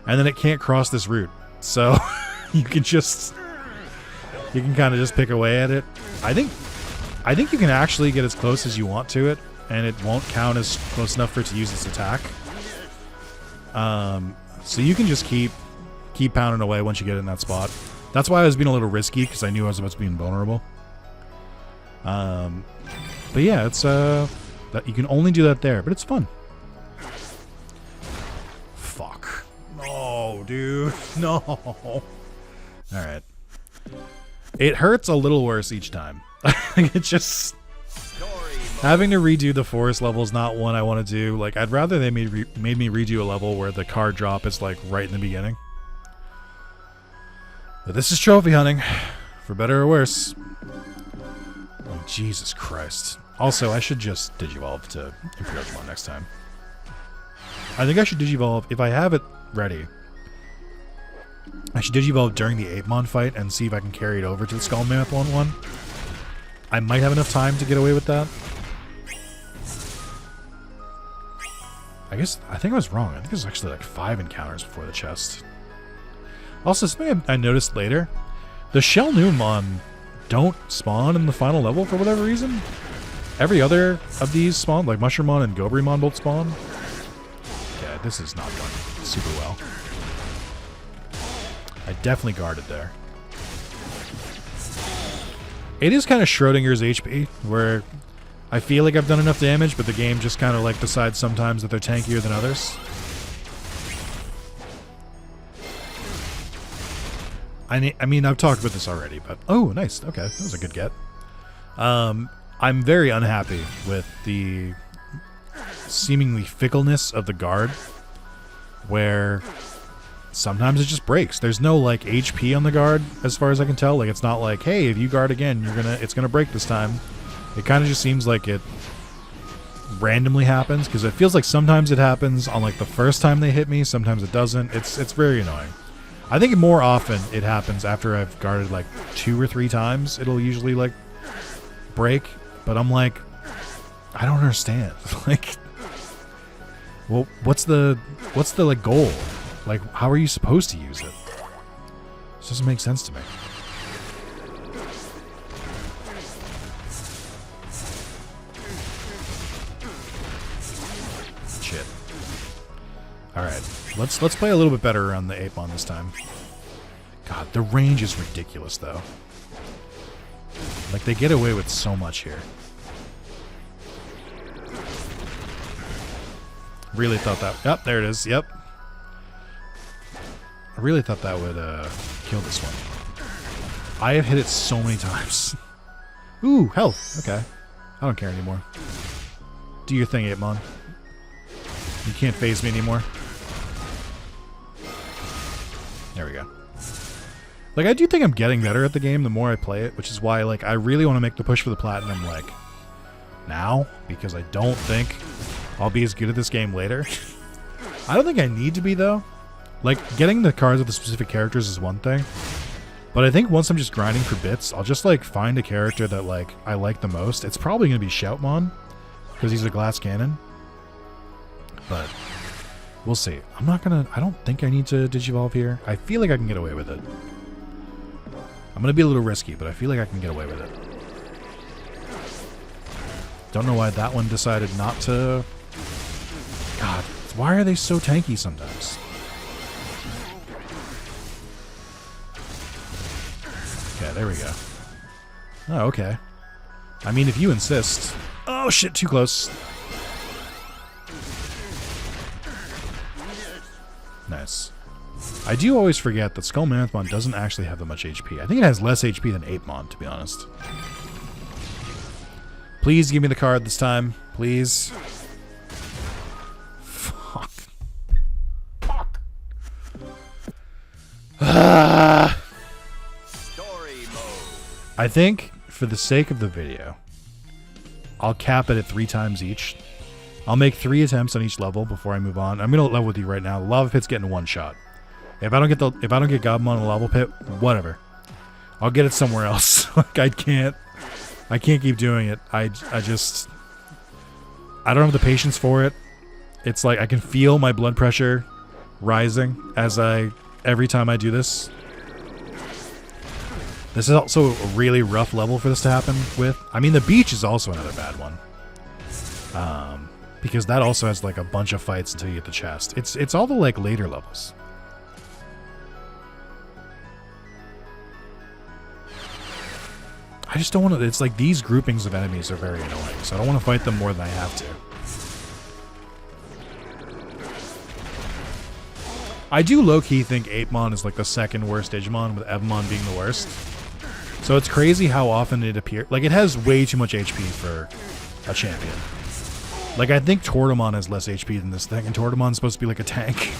and then it can't cross this route. So you can kind of just pick away at it. I think you can actually get as close as you want to it, and it won't count as close enough for it to use its attack. So you can just keep pounding away once you get in that spot. That's why I was being a little risky, because I knew I was about to be invulnerable. But yeah, it's that you can only do that there, but it's fun. Fuck. No, dude. No. Alright. It hurts a little worse each time. It's just having to redo the forest level is not one I want to do. Like, I'd rather they made me redo a level where the card drop is like right in the beginning. But this is trophy hunting, for better or worse. Oh, Jesus Christ. Also, I should just Digivolve to Imperialdramon next time. I think I should Digivolve, if I have it ready, I should Digivolve during the Apemon fight and see if I can carry it over to the Skull Mammothmon one. I might have enough time to get away with that. I think I was wrong. I think there's actually like 5 encounters before the chest. Also, something I noticed later, the Shell Numon don't spawn in the final level for whatever reason. Every other of these spawn, like Mushroomon and Gobrymon both spawn. Yeah, this is not going super well. I definitely guarded there. It is kind of Schrodinger's HP, where I feel like I've done enough damage, but the game just kind of like decides sometimes that they're tankier than others. I mean, I've talked about this already, but... Oh, nice. Okay, that was a good get. I'm very unhappy with the seemingly fickleness of the guard, where sometimes it just breaks. There's no, like, HP on the guard, as far as I can tell. Like, it's not like, hey, if you guard again, it's gonna break this time. It kind of just seems like it randomly happens, because it feels like sometimes it happens on like the first time they hit me, sometimes it doesn't. It's very annoying. I think more often it happens after I've guarded like 2 or 3 times. It'll usually like break, but I'm like, I don't understand. Like, well, what's the like goal? Like, how are you supposed to use it? This doesn't make sense to me. Shit. All right, let's play a little bit better around the Apemon this time. God, the range is ridiculous though. Like, they get away with so much here. Really thought that... Yep, there it is. Yep. I really thought that would kill this one. I have hit it so many times. Ooh, health. Okay. I don't care anymore. Do your thing, Apemon. You can't phase me anymore. There we go. Like, I do think I'm getting better at the game the more I play it, which is why, like, I really want to make the push for the Platinum, like, now, because I don't think I'll be as good at this game later. I don't think I need to be, though. Like, getting the cards with the specific characters is one thing, but I think once I'm just grinding for bits, I'll just, like, find a character that, like, I like the most. It's probably going to be Shoutmon, because he's a glass cannon, but we'll see. I don't think I need to Digivolve here. I feel like I can get away with it. I'm going to be a little risky, but I feel like I can get away with it. Don't know why that one decided not to. God, why are they so tanky sometimes? Okay, there we go. Oh, okay. I mean, if you insist. Oh, shit, too close. Nice. I do always forget that Skullmanthmon doesn't actually have that much HP. I think it has less HP than Apemon, to be honest. Please give me the card this time. Please. Fuck. Fuck. Story mode. I think, for the sake of the video, I'll cap it at 3 times each. I'll make 3 attempts on each level before I move on. I'm gonna level with you right now. The lava pit's getting 1 shot. If I don't get Gabumon in the lava pit, whatever. I'll get it somewhere else. Like, I can't keep doing it. I don't have the patience for it. It's like I can feel my blood pressure rising every time I do this. This is also a really rough level for this to happen with. I mean, the beach is also another bad one. Because that also has like a bunch of fights until you get the chest. It's all the like later levels. I just don't want to. It's like these groupings of enemies are very annoying, so I don't want to fight them more than I have to. I do low-key think Apemon is like the second worst Digimon, with Evamon being the worst. So it's crazy how often it appears. Like, it has way too much HP for a champion. Like, I think Tortamon has less HP than this thing, and Tortamon's supposed to be like a tank.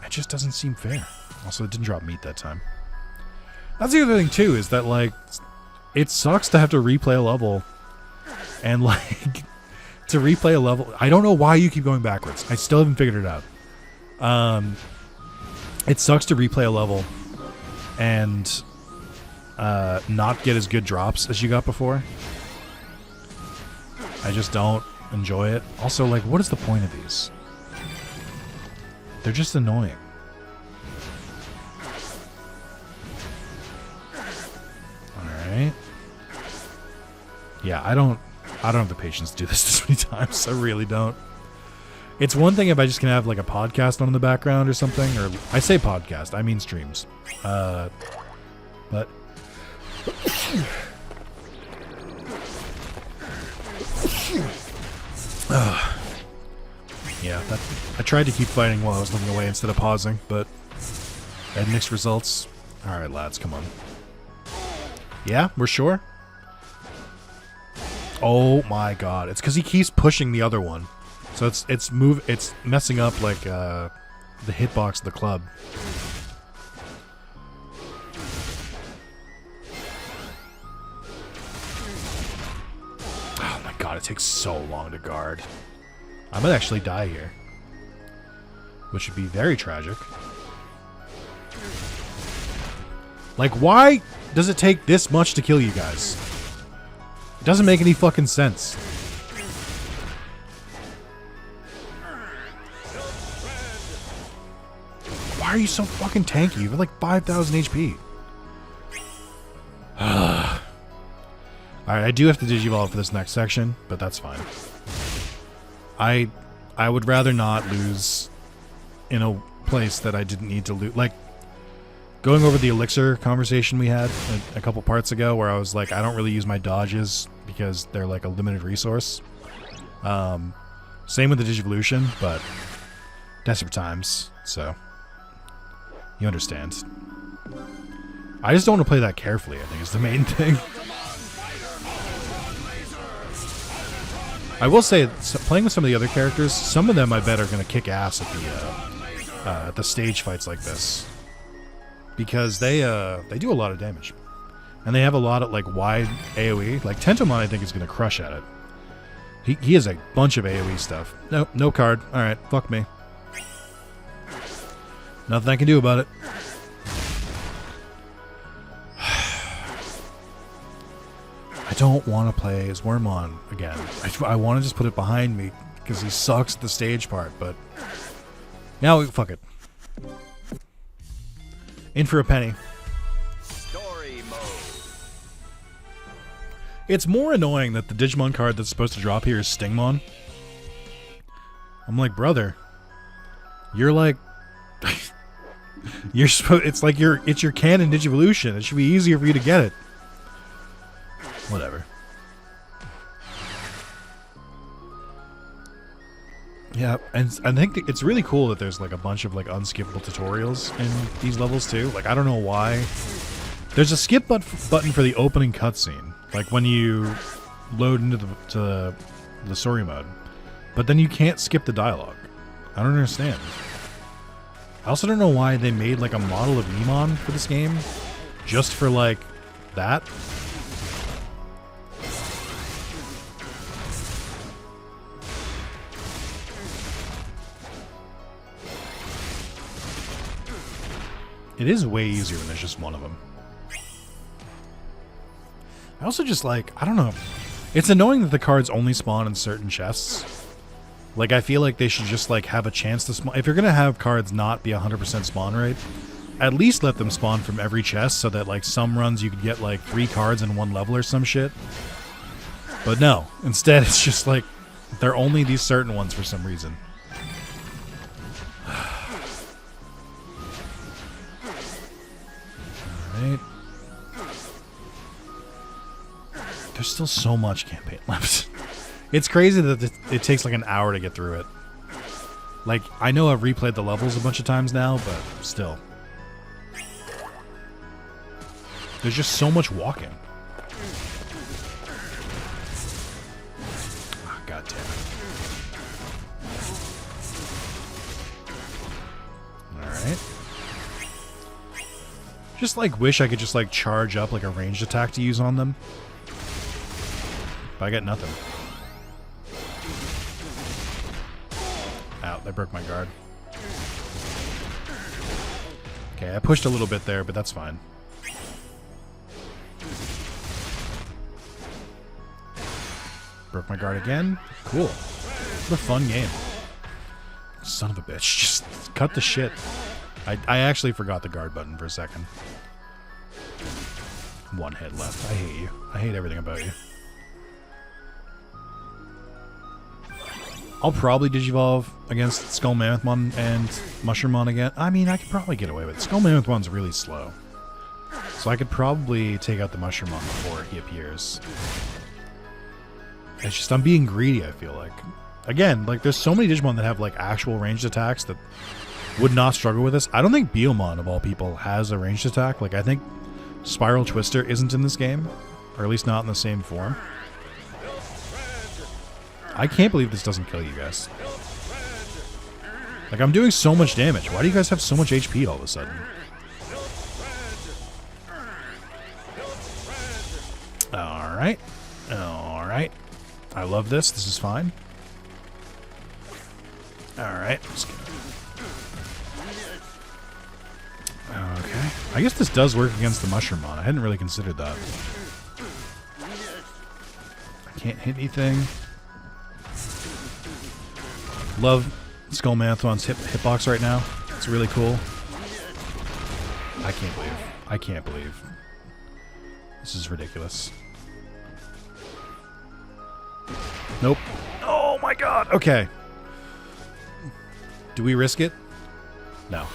It just doesn't seem fair. Also, it didn't drop meat that time. That's the other thing, too, is that, like, it sucks to have to replay a level. And, like, to replay a level... I don't know why you keep going backwards. I still haven't figured it out. It sucks to replay a level and not get as good drops as you got before. I just don't enjoy it. Also, like, what is the point of these? They're just annoying. Alright. Yeah, I don't have the patience to do this many times. I really don't. It's one thing if I just can have like a podcast on in the background or something, or I say podcast, I mean streams. But yeah, I tried to keep fighting while I was looking away instead of pausing, but I had mixed results. Alright, lads, come on. Yeah, we're sure? Oh my god. It's because he keeps pushing the other one. So it's messing up like the hitbox of the club. God, it takes so long to guard. I might actually die here, which would be very tragic. Like, why does it take this much to kill you guys? It doesn't make any fucking sense. Why are you so fucking tanky? You have like 5,000 HP. Alright, I do have to Digivolve for this next section, but that's fine. I would rather not lose in a place that I didn't need to lose. Like, going over the elixir conversation we had a couple parts ago, where I was like, I don't really use my dodges because they're like a limited resource. Same with the Digivolution, but desperate times, so you understand. I just don't want to play that carefully, I think is the main thing. I will say, playing with some of the other characters, some of them I bet are going to kick ass at the stage fights like this. Because they do a lot of damage. And they have a lot of like wide AoE. Like Tentomon I think is going to crush at it. He has a bunch of AoE stuff. No card. Alright, fuck me. Nothing I can do about it. I don't want to play as Wormmon again. I want to just put it behind me because he sucks at the stage part, but now fuck it. In for a penny. Story mode. It's more annoying that the Digimon card that's supposed to drop here is Stingmon. I'm like, brother, you're like, you're supposed. It's like it's your canon Digivolution. It should be easier for you to get it. Whatever. Yeah, and I think it's really cool that there's like a bunch of like unskippable tutorials in these levels too. Like, I don't know why. There's a skip button for the opening cutscene, like when you load into the story mode, but then you can't skip the dialogue. I don't understand. I also don't know why they made like a model of Nemon for this game, just for like that. It is way easier when there's just one of them. I also just like, I don't know. It's annoying that the cards only spawn in certain chests. Like, I feel like they should just like have a chance to spawn. If you're going to have cards not be 100% spawn rate, at least let them spawn from every chest so that like some runs you could get like 3 cards in one level or some shit. But no, instead it's just like they're only these certain ones for some reason. Alright. There's still so much campaign left. It's crazy that it takes like an hour to get through it. Like, I know I've replayed the levels a bunch of times now, but still. There's just so much walking. Oh, God damn it. Alright. Just like wish I could just like charge up like a ranged attack to use on them. But I get nothing. Ow, that broke my guard. Okay, I pushed a little bit there, but that's fine. Broke my guard again. Cool. What a fun game. Son of a bitch. Just cut the shit. I actually forgot the guard button for a second. One hit left. I hate you. I hate everything about you. I'll probably Digivolve against Skull Mammothmon and Mushroomon again. I mean, I could probably get away with it. Skull Mammothmon's really slow. So I could probably take out the Mushroomon before he appears. It's just I'm being greedy, I feel like. Again, like there's so many Digimon that have like actual ranged attacks that would not struggle with this. I don't think Biomon, of all people, has a ranged attack. Like, I think Spiral Twister isn't in this game. Or at least not in the same form. I can't believe this doesn't kill you guys. Like, I'm doing so much damage. Why do you guys have so much HP all of a sudden? Alright. Alright. I love this. This is fine. Alright. Okay. I guess this does work against the Mushroomon. I hadn't really considered that. I can't hit anything. Love Skullmanthon's hitbox right now. It's really cool. I can't believe. This is ridiculous. Nope. Oh my god. Okay. Do we risk it? No.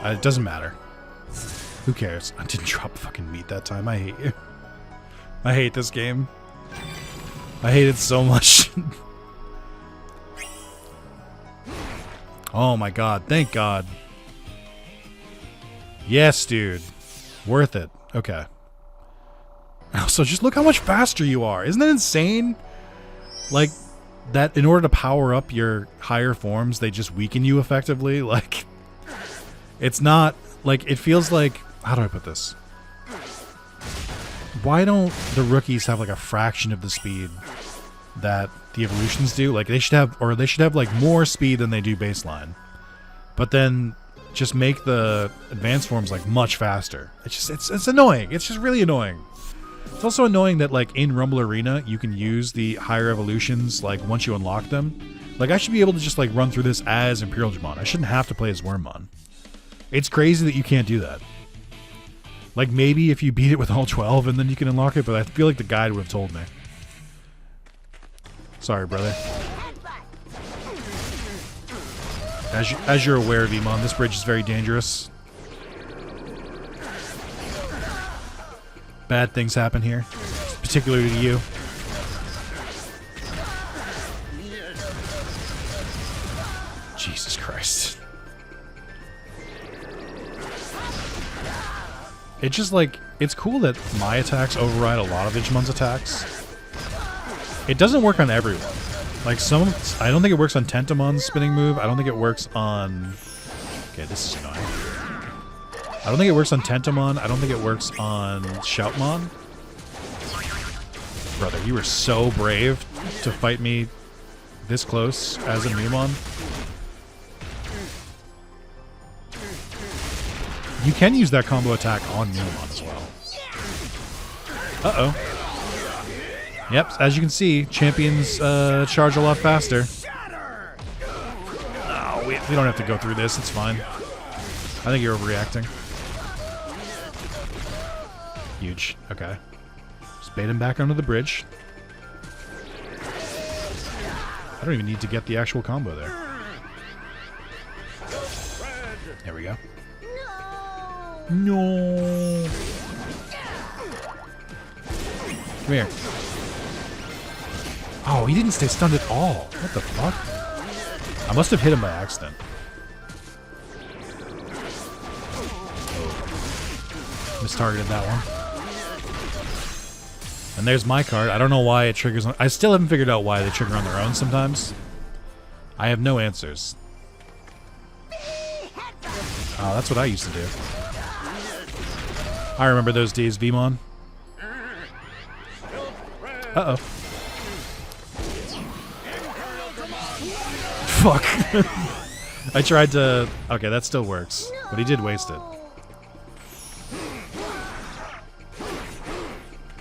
It doesn't matter. Who cares? I didn't drop fucking meat that time. I hate you. I hate this game. I hate it so much. Oh my god. Thank god. Yes, dude. Worth it. Okay. Also, just look how much faster you are. Isn't that insane? Like, that in order to power up your higher forms, they just weaken you effectively. Like, it's not, like, it feels like, how do I put this? Why don't the rookies have, like, a fraction of the speed that the evolutions do? Like, they should have, like, more speed than they do baseline. But then just make the advanced forms, like, much faster. It's just, it's annoying. It's just really annoying. It's also annoying that, like, in Rumble Arena, you can use the higher evolutions, like, once you unlock them. Like, I should be able to just, like, run through this as Imperialdramon. I shouldn't have to play as Wormmon. It's crazy that you can't do that. Like, maybe if you beat it with all 12 and then you can unlock it, but I feel like the guide would have told me. Sorry, brother. As you're aware, Vmon, this bridge is very dangerous. Bad things happen here, particularly to you. Jesus Christ. It's just like, it's cool that my attacks override a lot of Digimon's attacks. It doesn't work on everyone. Like I don't think it works on Tentamon's spinning move. I don't think it works on... Okay, this is annoying. I don't think it works on Tentamon. I don't think it works on Shoutmon. Brother, you were so brave to fight me this close as a Numon. You can use that combo attack on Numon as well. Uh-oh. Yep, as you can see, champions charge a lot faster. Oh, we don't have to go through this. It's fine. I think you're overreacting. Huge. Okay. Just bait him back under the bridge. I don't even need to get the actual combo there. There we go. No. Come here. Oh, he didn't stay stunned at all. What the fuck? I must have hit him by accident. Oh. Mistargeted that one. And there's my card. I don't know why it triggers on... I still haven't figured out why they trigger on their own sometimes. I have no answers. Oh, that's what I used to do. I remember those days, Vmon. Uh-oh. Fuck. I tried to... Okay, that still works. But he did waste it.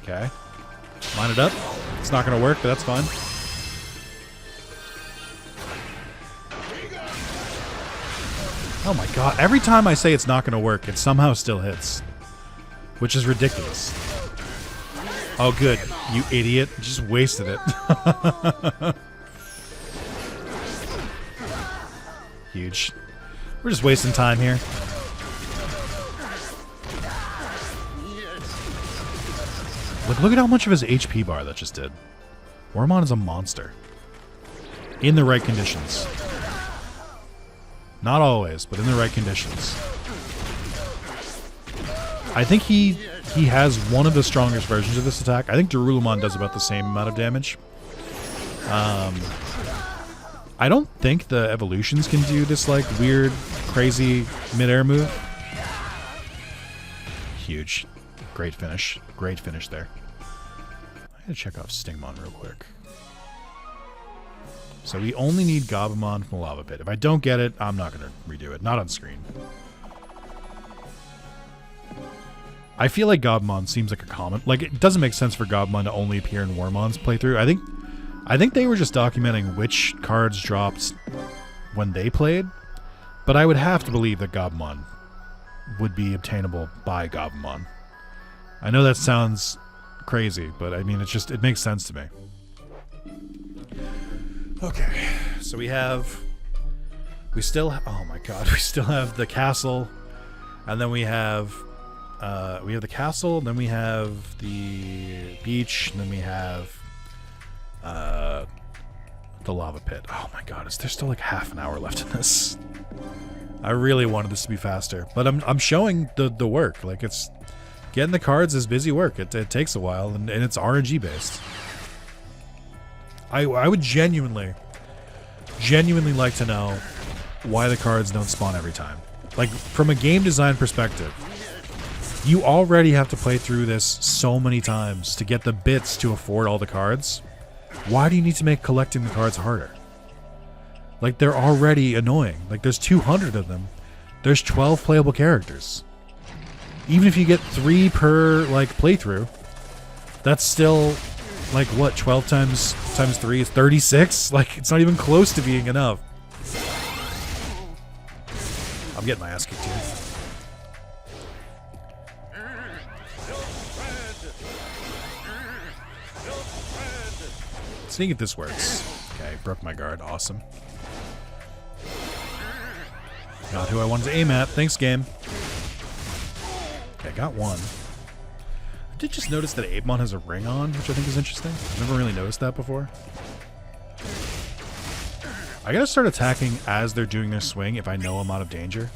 Okay. Line it up. It's not going to work, but that's fine. Oh my god. Every time I say it's not going to work, it somehow still hits. Which is ridiculous. Oh, good. You idiot. Just wasted it. Huge. We're just wasting time here. Look at how much of his HP bar that just did. Wormmon is a monster. In the right conditions. Not always, but in the right conditions. I think he has one of the strongest versions of this attack. I think Darulumon does about the same amount of damage. I don't think the evolutions can do this, like, weird, crazy mid-air move. Huge. Great finish. Great finish there. I'm gonna check off Stingmon real quick. So we only need Gabumon from the Lava Pit. If I don't get it, I'm not gonna redo it. Not on screen. I feel like Gabumon seems like a common. Like, it doesn't make sense for Gabumon to only appear in Wormmon's playthrough. I think they were just documenting which cards dropped when they played, but I would have to believe that Gabumon would be obtainable by Gabumon. I know that sounds crazy, but I mean, it makes sense to me. Okay, so we still have the castle, and then we have the castle, then we have the beach, and then we have the lava pit. Oh my god, is there still like half an hour left in this? I really wanted this to be faster, but I'm showing the work. Like, it's getting the cards is busy work. It takes a while, and it's RNG based. I would genuinely like to know why the cards don't spawn every time. Like, from a game design perspective, you already have to play through this so many times to get the bits to afford all the cards. Why do you need to make collecting the cards harder? Like, they're already annoying. Like, there's 200 of them. There's 12 playable characters. Even if you get 3 per, like, playthrough, that's still, like, what, 12 times 3 is 36? Like, it's not even close to being enough. I'm getting my ass kicked here. Seeing if this works. Okay, broke my guard. Awesome. Not who I wanted to aim at. Thanks, game. Okay, got one. I did just notice that Apemon has a ring on, which I think is interesting. I've never really noticed that before. I gotta start attacking as they're doing their swing if I know I'm out of danger.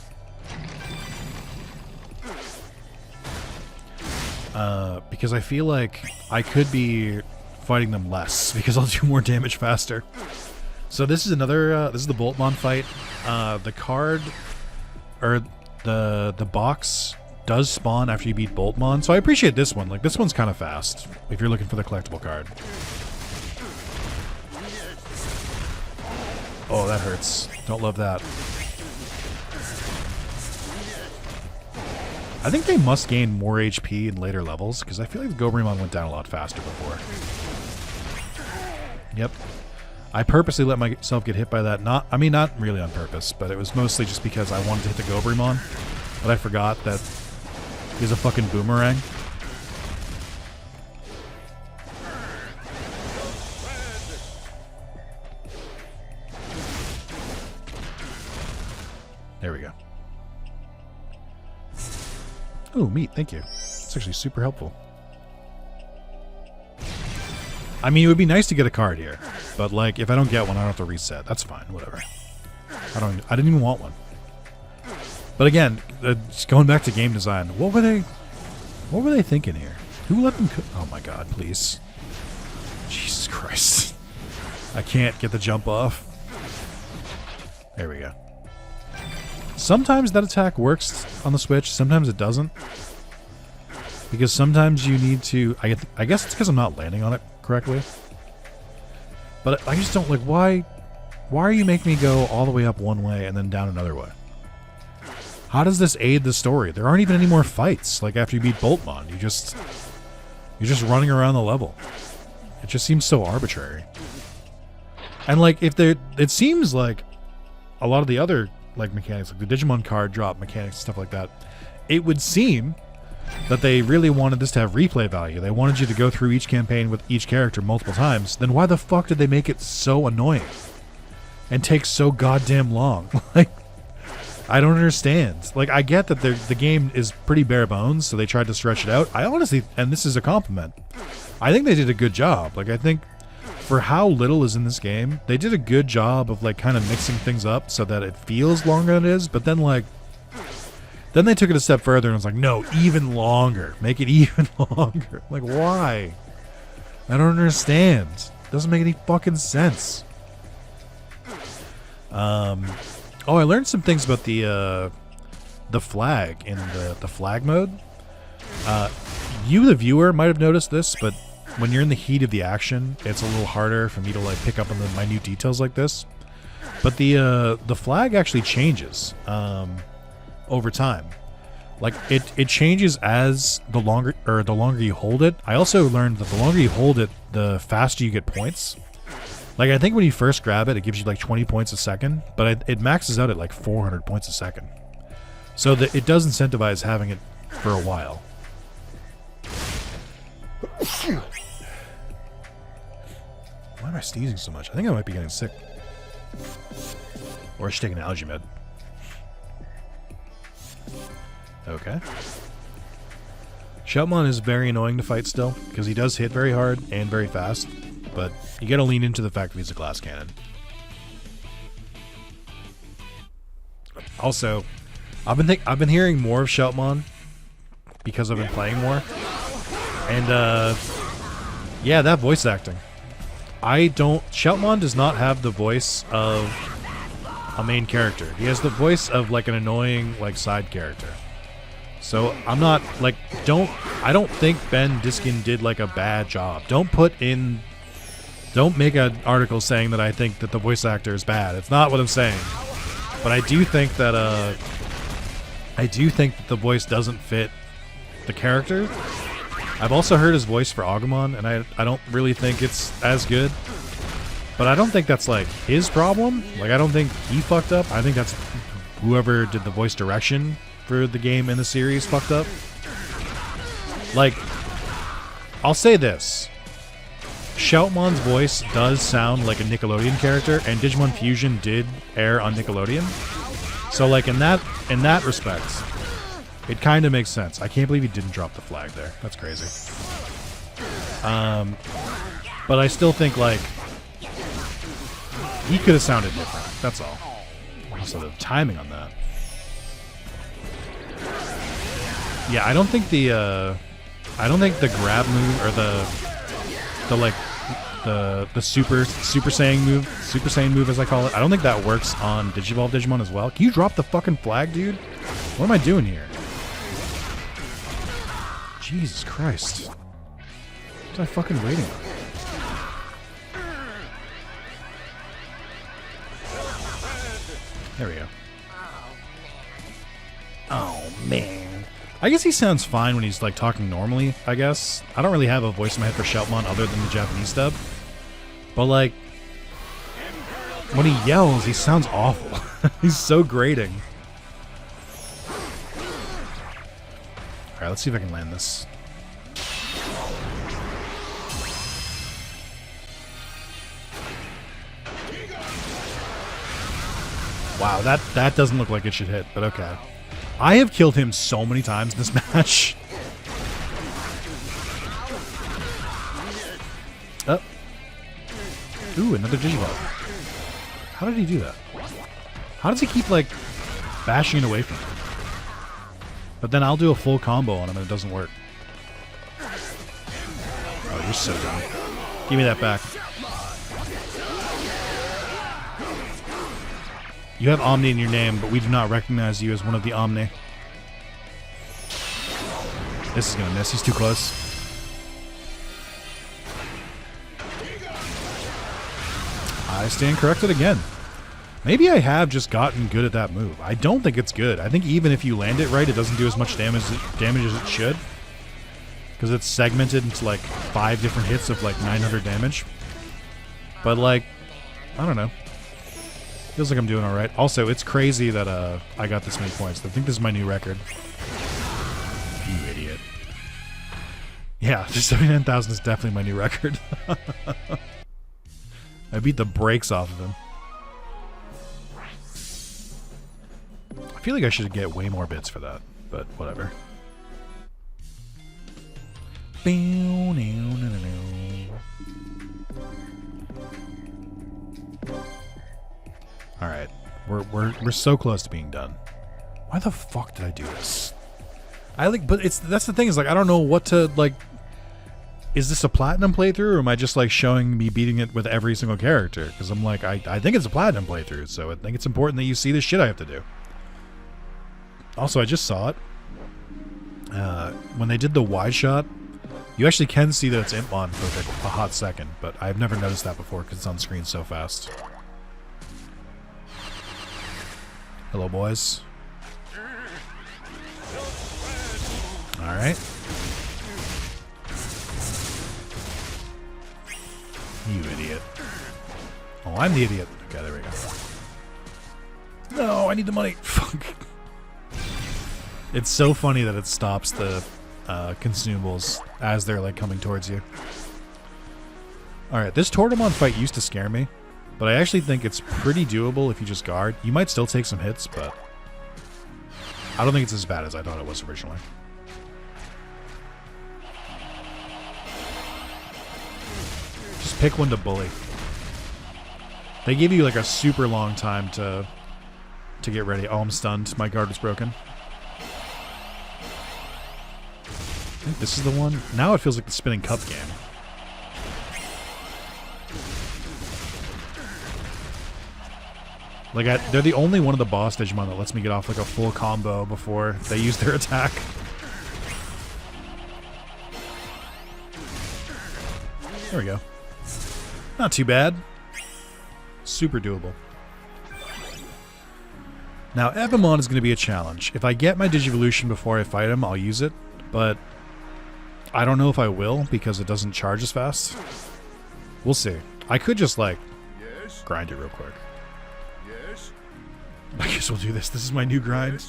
Because I feel like I could be fighting them less because I'll do more damage faster. So this is another, this is the Boltmon fight. The card, or the box does spawn after you beat Boltmon. So I appreciate this one. Like, this one's kind of fast if you're looking for the collectible card. Oh, that hurts. Don't love that. I think they must gain more HP in later levels, because I feel like the Gobremon went down a lot faster before. Yep. I purposely let myself get hit by that. Not really on purpose, but it was mostly just because I wanted to hit the Gobremon, but I forgot that he's a fucking boomerang. There we go. Oh, meat, thank you. It's actually super helpful. I mean, it would be nice to get a card here, but like, if I don't get one, I don't have to reset. That's fine, whatever. I didn't even want one. But again, just going back to game design, what were they thinking here? Who let them oh my god, please. Jesus Christ. I can't get the jump off. There we go. Sometimes that attack works on the Switch, sometimes it doesn't. Because sometimes you need to... I guess it's because I'm not landing on it correctly. But I just don't... Like, why are you making me go all the way up one way and then down another way? How does this aid the story? There aren't even any more fights. Like, after you beat Boltmon, you're just running around the level. It just seems so arbitrary. And, like, it seems like a lot of the other... like mechanics, like the Digimon card drop mechanics and stuff like that, it would seem that they really wanted this to have replay value. They wanted you to go through each campaign with each character multiple times. Then why the fuck did they make it so annoying and take so goddamn long? Like, I don't understand. Like, I get that the game is pretty bare bones, so they tried to stretch it out. I honestly, and this is a compliment, I think they did a good job. Like, I think for how little is in this game, they did a good job of, like, kind of mixing things up so that it feels longer than it is, but then, like, then they took it a step further and was like, no, even longer. Make it even longer. Like, why? I don't understand. It doesn't make any fucking sense. Oh, I learned some things about the flag in the flag mode. You, the viewer, might have noticed this, but when you're in the heat of the action, it's a little harder for me to like pick up on the minute details like this. But the flag actually changes over time. Like it changes as the longer you hold it. I also learned that the longer you hold it, the faster you get points. Like I think when you first grab it, it gives you like 20 points a second, but it maxes out at like 400 points a second. So it does incentivize having it for a while. Why am I sneezing so much? I think I might be getting sick. Or I should take an allergy med. Okay. Shoutmon is very annoying to fight still, because he does hit very hard and very fast, but you gotta lean into the fact that he's a glass cannon. Also, I've been hearing more of Shoutmon because I've been playing more. And yeah, that voice acting. Shoutmon does not have the voice of a main character. He has the voice of like an annoying like side character. So I'm not like I don't think Ben Diskin did like a bad job. Don't make an article saying that I think that the voice actor is bad. It's not what I'm saying. But I do think that the voice doesn't fit the character. I've also heard his voice for Agumon, and I don't really think it's as good. But I don't think that's like his problem. Like I don't think he fucked up. I think that's whoever did the voice direction for the game in the series fucked up. Like, I'll say this. Shoutmon's voice does sound like a Nickelodeon character, and Digimon Fusion did air on Nickelodeon. So like in that respect, it kind of makes sense. I can't believe he didn't drop the flag there. That's crazy. But I still think like he could have sounded different. That's all. Also the timing on that. Yeah, I don't think the grab move or the Super Saiyan move as I call it. I don't think that works on Digivolve Digimon as well. Can you drop the fucking flag, dude? What am I doing here? Jesus Christ. What am I fucking waiting on? There we go. Oh, man. I guess he sounds fine when he's, like, talking normally, I guess. I don't really have a voice in my head for Shoutmon other than the Japanese dub. But, like, when he yells, he sounds awful. He's so grating. Alright, let's see if I can land this. Wow, that doesn't look like it should hit, but okay. I have killed him so many times in this match. Oh. Ooh, another Digivolve. How did he do that? How does he keep, like, bashing it away from him? But then I'll do a full combo on him and it doesn't work. Oh, you're so dumb. Give me that back. You have Omni in your name, but we do not recognize you as one of the Omni. This is gonna miss. He's too close. I stand corrected again. Maybe I have just gotten good at that move. I don't think it's good. I think even if you land it right, it doesn't do as much damage as it should. Because it's segmented into like 5 different hits of like 900 damage. But like, I don't know. Feels like I'm doing alright. Also, it's crazy that I got this many points. I think this is my new record. You idiot. Yeah, 79,000 is definitely my new record. I beat the brakes off of him. I feel like I should get way more bits for that, but whatever. Alright. We're so close to being done. Why the fuck did I do this? But that's the thing, is like I don't know what to like. Is this a platinum playthrough, or am I just like showing me beating it with every single character? Because I'm like, I think it's a platinum playthrough, so I think it's important that you see the shit I have to do. Also, I just saw it. When they did the wide shot You actually can see that it's Impmon for like a hot second, but I've never noticed that before because it's on screen so fast. Hello, boys. Alright. You idiot. Oh, I'm the idiot. Okay, there we go. No, I need the money. Fuck. It's so funny that it stops the consumables as they're like coming towards you. Alright, this Tortamon fight used to scare me, but I actually think it's pretty doable if you just guard. You might still take some hits, but I don't think it's as bad as I thought it was originally. Just pick one to bully. They give you like a super long time to get ready. Oh, I'm stunned. My guard was broken. I think this is the one. Now it feels like the spinning cup game. Like they're the only one of the boss Digimon that lets me get off like a full combo before they use their attack. There we go. Not too bad. Super doable. Now, Evamon is going to be a challenge. If I get my Digivolution before I fight him, I'll use it. But I don't know if I will because it doesn't charge as fast. We'll see. I could just, like, grind it real quick. Yes. I guess we'll do this. This is my new grind.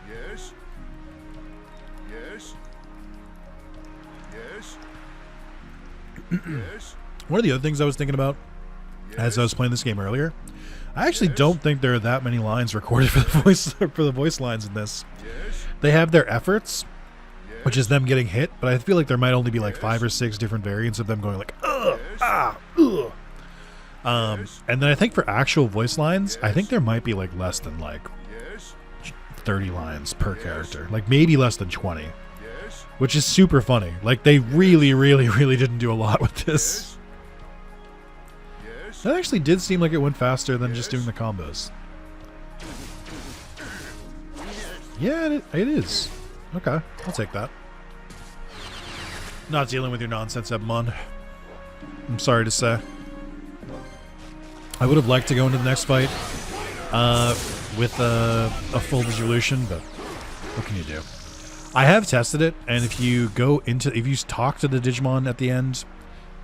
Yes. Yes. Yes. Yes. One of the other things I was thinking about as I was playing this game earlier, I actually don't think there are that many lines recorded for the voice lines in this. They have their efforts, which is them getting hit, but I feel like there might only be like 5 or 6 different variants of them going like ugh, ah, ugh. And then I think for actual voice lines, I think there might be like less than like 30 lines per character, like maybe less than 20, which is super funny. Like they really didn't do a lot with this. That actually did seem like it went faster than just doing the combos. Yeah, it is. Okay, I'll take that. Not dealing with your nonsense, Evamon. I'm sorry to say. I would have liked to go into the next fight with a full Digivolution, but what can you do? I have tested it, and if you talk to the Digimon at the end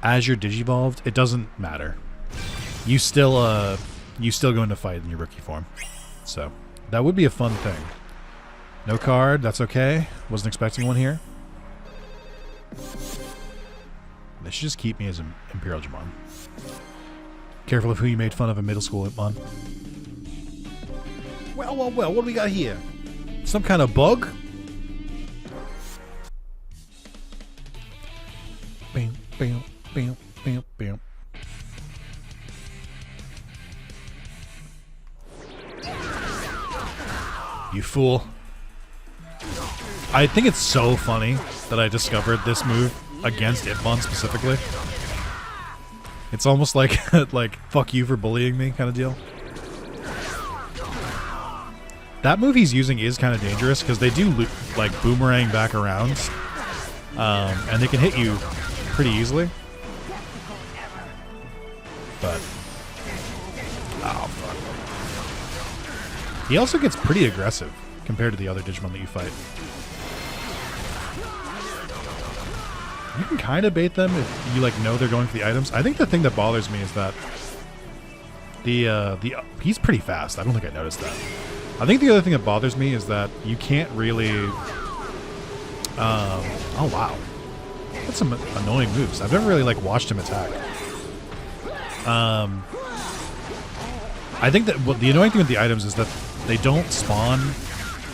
as you're Digivolved, it doesn't matter. You still go into fight in your rookie form. So that would be a fun thing. No card, that's okay. Wasn't expecting one here. They should just keep me as an Imperialdramon. Careful of who you made fun of in middle school, Hitmon. Well, what do we got here? Some kind of bug? Bam, bam, bam, bam, bam. You fool. I think it's so funny that I discovered this move against Hitmon specifically. It's almost like like fuck you for bullying me kind of deal. That move he's using is kind of dangerous because they do like boomerang back around, and they can hit you pretty easily. But oh fuck. He also gets pretty aggressive compared to the other Digimon that you fight. You can kind of bait them if you like know they're going for the items. I think the thing that bothers me is that he's pretty fast. I don't think I noticed that. I think the other thing that bothers me is that you can't really. Oh wow, that's some annoying moves. I've never really like watched him attack. I think that the annoying thing with the items is that they don't spawn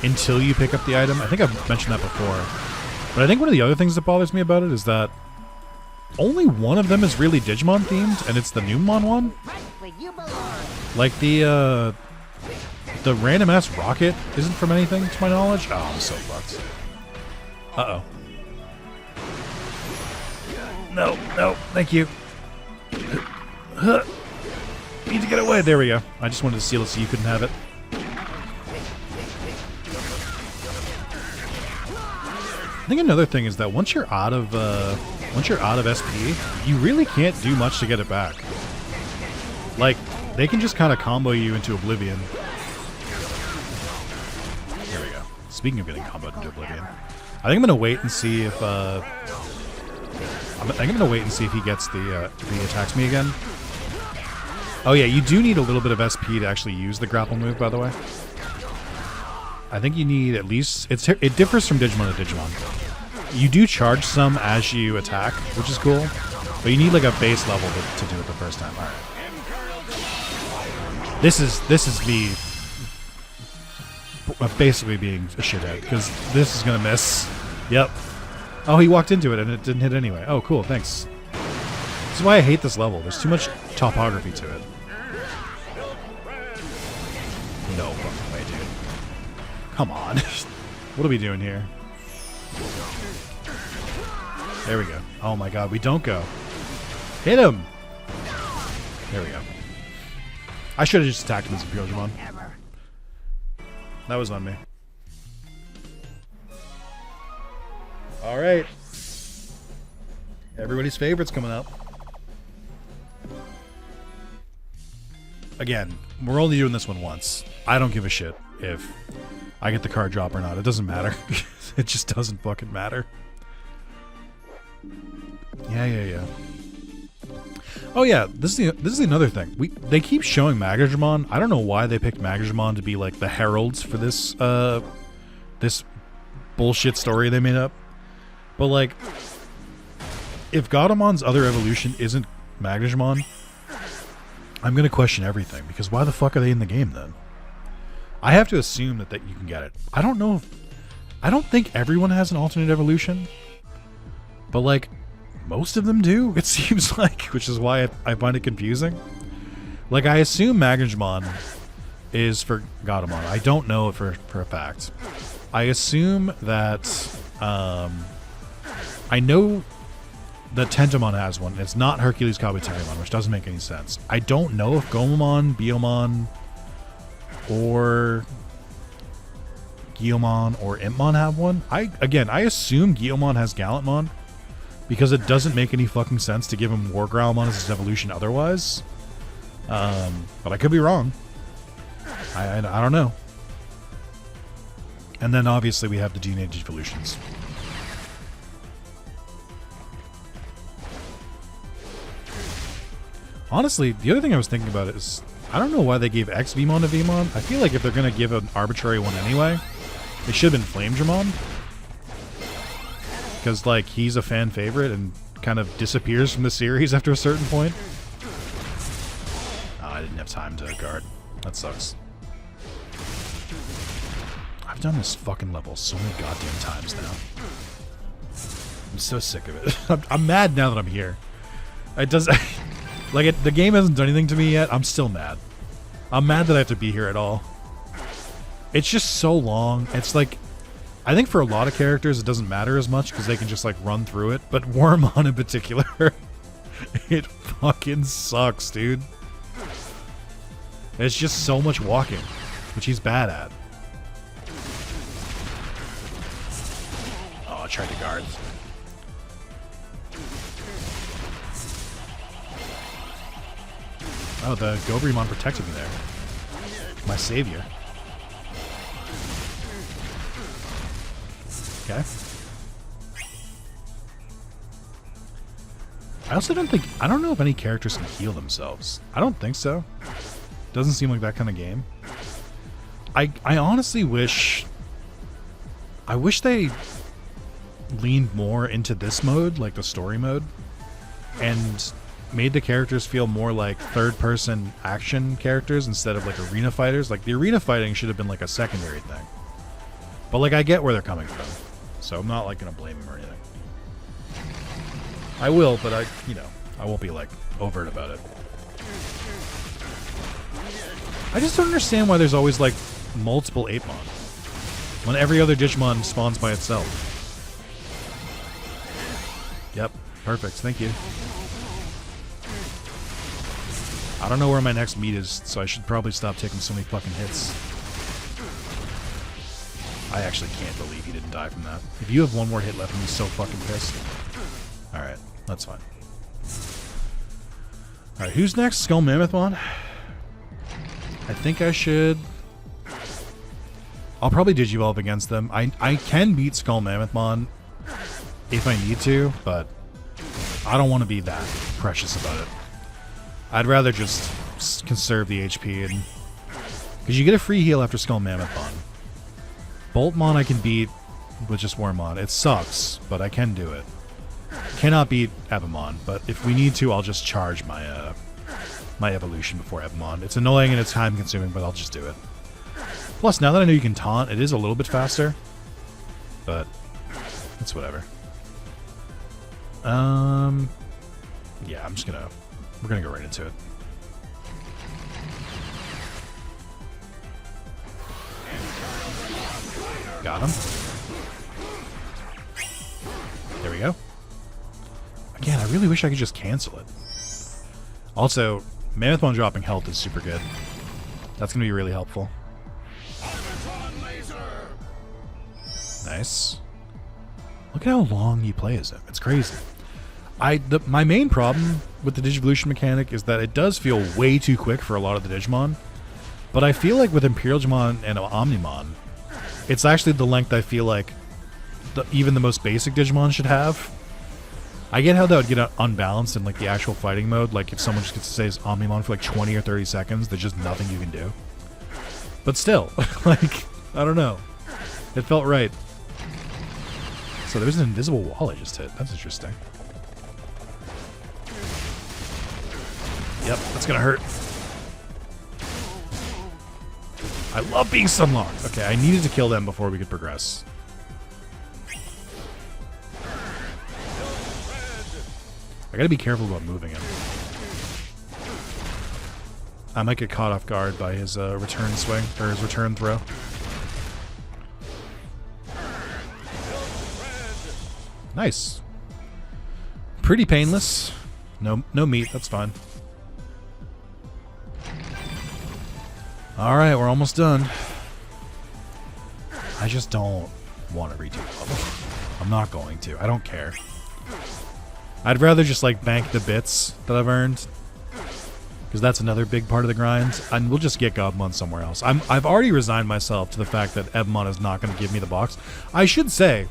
until you pick up the item. I think I've mentioned that before. But I think one of the other things that bothers me about it is that only one of them is really Digimon themed, and it's the Numemon one. Like the random ass rocket isn't from anything to my knowledge. Oh, I'm so fucked. Uh-oh. No, thank you. Need to get away. There we go. I just wanted to seal it so you couldn't have it. think another thing is that once you're out of SP, you really can't do much to get it back. Like, they can just kind of combo you into oblivion. There we go. Speaking of getting comboed into oblivion, I think I'm gonna wait and see if I think I'm gonna wait and see if he gets if he attacks me again. Oh yeah, you do need a little bit of SP to actually use the grapple move, by the way. I think you need at least... It differs from Digimon to Digimon. You do charge some as you attack, which is cool, but you need like a base level to do it the first time. All right. This is me basically being a shithead, because this is gonna miss. Yep. Oh, he walked into it and it didn't hit anyway. Oh, cool, thanks. This is why I hate this level. There's too much topography to it. No fucking way, dude. Come on. What are we doing here? There we go. Oh my god, we don't go. Hit him! There we go. I should have just attacked him as Imperialdramon. That was on me. Alright. Everybody's favorite's coming up. Again, we're only doing this one once. I don't give a shit if I get the card drop or not. It doesn't matter. It just doesn't fucking matter. Yeah. Oh yeah, this is another thing. They keep showing Magdramon. I don't know why they picked Magdramon to be like the heralds for this this bullshit story they made up. But like, if Gaudamon's other evolution isn't Magdramon, I'm gonna question everything, because why the fuck are they in the game then? I have to assume that you can get it. I don't know I don't think everyone has an alternate evolution, but like most of them do, it seems like, which is why I find it confusing. Like, I assume Magdramon is for Gaudamon. I don't know it for a fact. I assume that I know that Tentomon has one. It's not Hercules Kabuterimon, which doesn't make any sense. I don't know if Gomamon, Biomon, or Guillaumon or Impmon have one. I assume Guillaumon has Gallantmon, because it doesn't make any fucking sense to give him War Growlmon as his evolution otherwise. But I could be wrong. I don't know. And then obviously we have the Teenage evolutions. Honestly, the other thing I was thinking about is, I don't know why they gave X-Vmon to Vmon. I feel like if they're going to give an arbitrary one anyway, it should have been Flamedramon. Because, like, he's a fan favorite and kind of disappears from the series after a certain point. Oh, I didn't have time to guard. That sucks. I've done this fucking level so many goddamn times now. I'm so sick of it. I'm mad now that I'm here. It does... Like, the game hasn't done anything to me yet. I'm still mad. I'm mad that I have to be here at all. It's just so long. It's like... I think for a lot of characters it doesn't matter as much because they can just like run through it, but Wormmon in particular, it fucking sucks, dude. It's just so much walking, which he's bad at. Oh, I tried to guard. Oh, the Gobrimon protected me there. My savior. Okay. I don't know if any characters can heal themselves. I don't think so. Doesn't seem like that kind of game. I honestly wish they leaned more into this mode, like the story mode, and made the characters feel more like third-person action characters instead of like arena fighters. Like, the arena fighting should have been like a secondary thing. But like, I get where they're coming from. So I'm not like gonna blame him or anything. I will, but I won't be like overt about it. I just don't understand why there's always like multiple Apemon when every other Digimon spawns by itself. Yep, perfect. Thank you. I don't know where my next meet is, so I should probably stop taking so many fucking hits. I actually can't believe he didn't die from that. If you have one more hit left, I'm so fucking pissed. Alright, that's fine. Alright, who's next? Skull Mammothmon? I think I should... I'll probably Digivolve against them. I can beat Skull Mammothmon if I need to, but I don't want to be that precious about it. I'd rather just conserve the HP, and because you get a free heal after Skull Mammothmon. Boltmon I can beat with just Wormmon. It sucks, but I can do it. Cannot beat Ebamon, but if we need to, I'll just charge my my evolution before Ebamon. It's annoying and it's time consuming, but I'll just do it. Plus, now that I know you can taunt, it is a little bit faster, but it's whatever. Yeah, we're gonna go right into it. Got him. There we go. Again, I really wish I could just cancel it. Also, Mammothmon dropping health is super good. That's going to be really helpful. Nice. Look at how long he plays him. It's crazy. My main problem with the Digivolution mechanic is that it does feel way too quick for a lot of the Digimon. But I feel like with Imperialdramon and Omnimon, it's actually the length I feel like even the most basic Digimon should have. I get how that would get unbalanced in like the actual fighting mode. Like if someone just gets to say his Omnimon for like 20 or 30 seconds, there's just nothing you can do. But still, like, I don't know. It felt right. So there's an invisible wall I just hit. That's interesting. Yep, that's gonna hurt. I love being sunlocked. Okay, I needed to kill them before we could progress. I gotta be careful about moving him. I might get caught off guard by his return swing, or his return throw. Nice. Pretty painless. No meat, that's fine. Alright, we're almost done. I just don't want to redo the level. I'm not going to. I don't care. I'd rather just like bank the bits that I've earned, because that's another big part of the grind, and we'll just get Gobmon somewhere else. I've already resigned myself to the fact that Ebamon is not going to give me the box. I should say,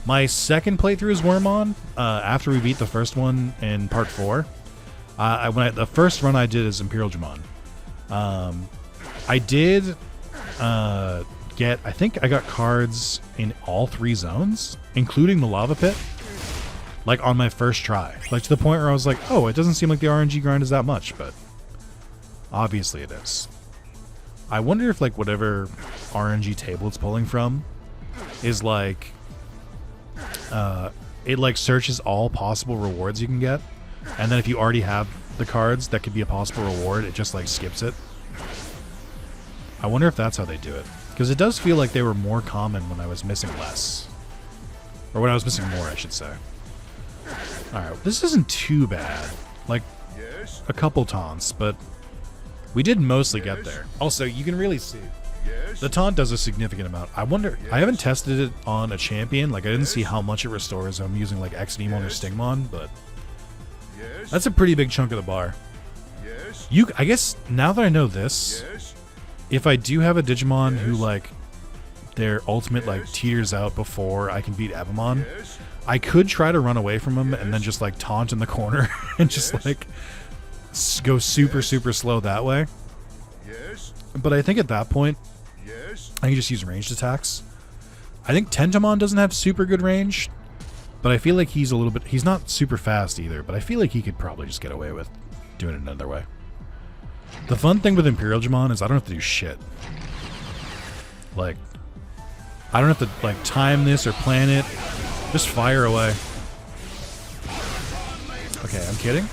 my second playthrough is Wormmon, after we beat the first one in part 4. The first run I did is Imperialdramon. I did I think I got cards in all 3 zones, including the lava pit, like on my first try. Like to the point where I was like, oh, it doesn't seem like the RNG grind is that much, but obviously it is. I wonder if like whatever RNG table it's pulling from is like, it like searches all possible rewards you can get, and then if you already have the cards that could be a possible reward, it just like skips it. I wonder if that's how they do it. Because it does feel like they were more common when I was missing less. Or when I was missing more, I should say. Alright, this isn't too bad. Like, a couple taunts, but we did mostly get there. Also, you can really see the taunt does a significant amount. I wonder, I haven't tested it on a champion. Like, I didn't see how much it restores. I'm using, like, Xdemon or Stingmon, but that's a pretty big chunk of the bar. I guess, now that I know this, if I do have a Digimon who, like, their ultimate, like, teeters out before I can beat Ebamon, I could try to run away from him and then just, like, taunt in the corner and just, like, go super, super slow that way. But I think at that point, I can just use ranged attacks. I think Tentomon doesn't have super good range, but I feel like he's a little bit... He's not super fast either, but I feel like he could probably just get away with doing it another way. The fun thing with Imperialdramon is I don't have to do shit. Like, I don't have to, like, time this or plan it. Just fire away. Okay, I'm kidding.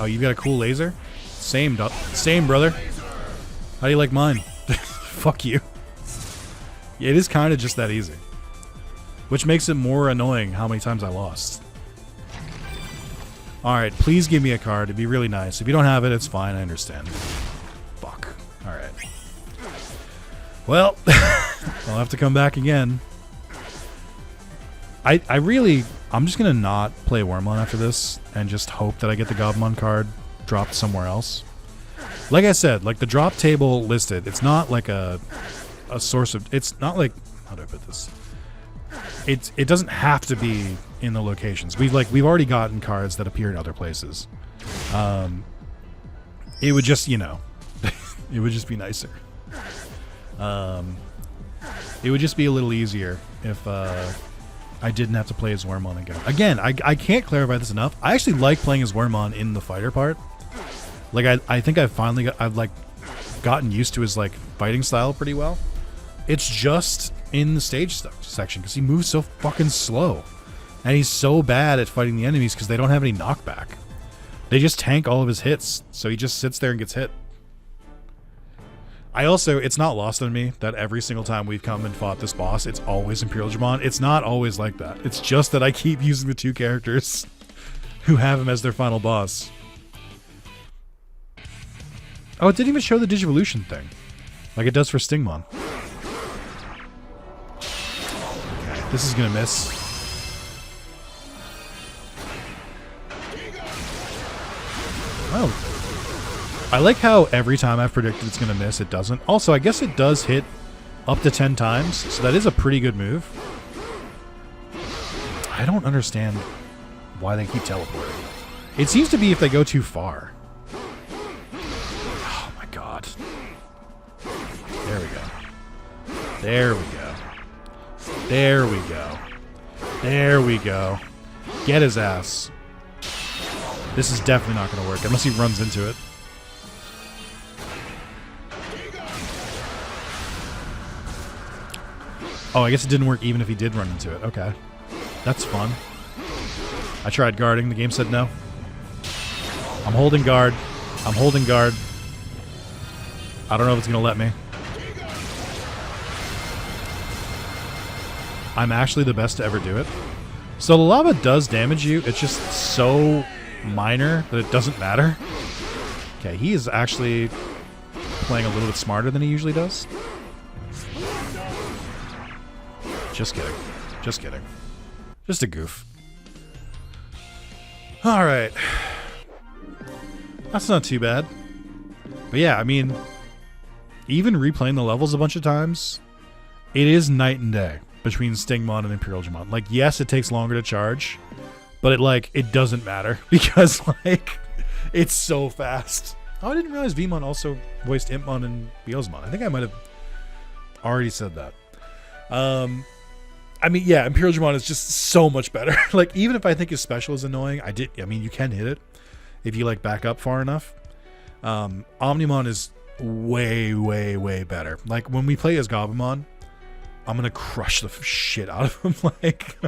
Oh, you got a cool laser? Same, brother. How do you like mine? Fuck you. It is kind of just that easy. Which makes it more annoying how many times I lost. Alright, please give me a card. It'd be really nice. If you don't have it, it's fine. I understand. Fuck. Alright. Well, I'll have to come back again. I'm just going to not play Wormmon after this and just hope that I get the Goblimon card dropped somewhere else. Like I said, like the drop table listed, it's not like a source of, it's not like, how do I put this? It doesn't have to be in the locations. We've already gotten cards that appear in other places. It would just, you know, it would just be nicer. It would just be a little easier if I didn't have to play as Wormmon again. Again, I can't clarify this enough. I actually like playing as Wormmon in the fighter part. Like I think I've gotten used to his like fighting style pretty well. It's just in the stage section because he moves so fucking slow, and he's so bad at fighting the enemies because they don't have any knockback. They just tank all of his hits, so he just sits there and gets hit. It's not lost on me that every single time we've come and fought this boss, it's always Imperialdramon. It's not always like that. It's just that I keep using the two characters who have him as their final boss. Oh, it didn't even show the Digivolution thing, like it does for Stingmon. Okay, this is gonna miss. Oh. I like how every time I've predicted it's going to miss, it doesn't. Also, I guess it does hit up to 10 times, so that is a pretty good move. I don't understand why they keep teleporting. It seems to be if they go too far. Oh my god. There we go. There we go. There we go. There we go. Get his ass. This is definitely not going to work, unless he runs into it. Oh, I guess it didn't work even if he did run into it. Okay. That's fun. I tried guarding. The game said no. I'm holding guard. I'm holding guard. I don't know if it's going to let me. I'm actually the best to ever do it. So the lava does damage you. It's just so minor that it doesn't matter. Okay, he is actually playing a little bit smarter than he usually does. Just kidding. Just kidding. Just a goof. Alright. That's not too bad. But yeah, I mean, even replaying the levels a bunch of times, it is night and day between Stingmon and Imperialdramon. Like, yes, it takes longer to charge, but it doesn't matter because, like, it's so fast. Oh, I didn't realize Vmon also voiced Impmon and Beelzemon. I think I might have already said that. I mean, yeah, Imperialdramon is just so much better. Like, even if I think his special is annoying, I mean, you can hit it if you, like, back up far enough. Omnimon is way, way, way better. Like, when we play as Goblimon, I'm gonna crush the shit out of him, like...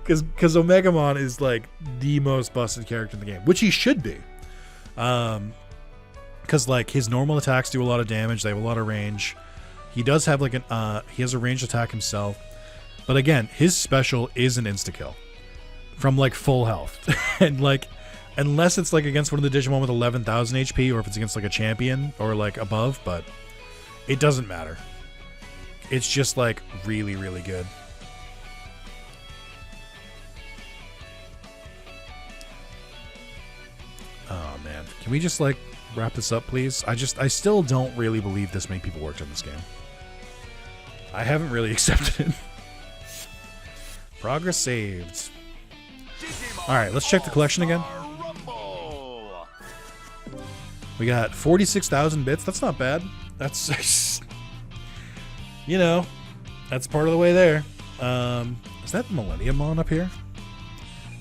Because Omegamon is, like, the most busted character in the game, which he should be. Because, like, his normal attacks do a lot of damage, they have a lot of range. He does have, like, he has a ranged attack himself. But again, his special is an insta-kill. From, like, full health. And, like, unless it's, like, against one of the Digimon with 11,000 HP, or if it's against, like, a champion, or, like, above, but it doesn't matter. It's just, like, really, really good. Oh, man. Can we just, like, wrap this up, please? I still don't really believe this many people worked on this game. I haven't really accepted it. Progress saved. Alright, let's check the collection again. We got 46,000 bits. That's not bad. That's... you know, that's part of the way there. Is that Millenniumon up here?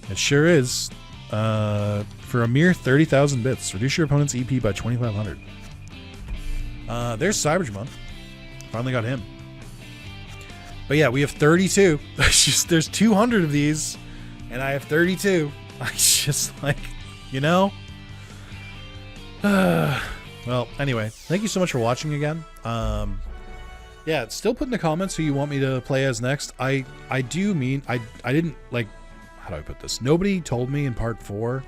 It sure is. For a mere 30,000 bits. Reduce your opponent's EP by 2,500. There's Cybertron. Finally got him. But yeah, we have 32. There's 200 of these, and I have 32. I just, like, you know? Well, anyway, thank you so much for watching again. Yeah, still put in the comments who you want me to play as next. I didn't, like, how do I put this? Nobody told me in part 4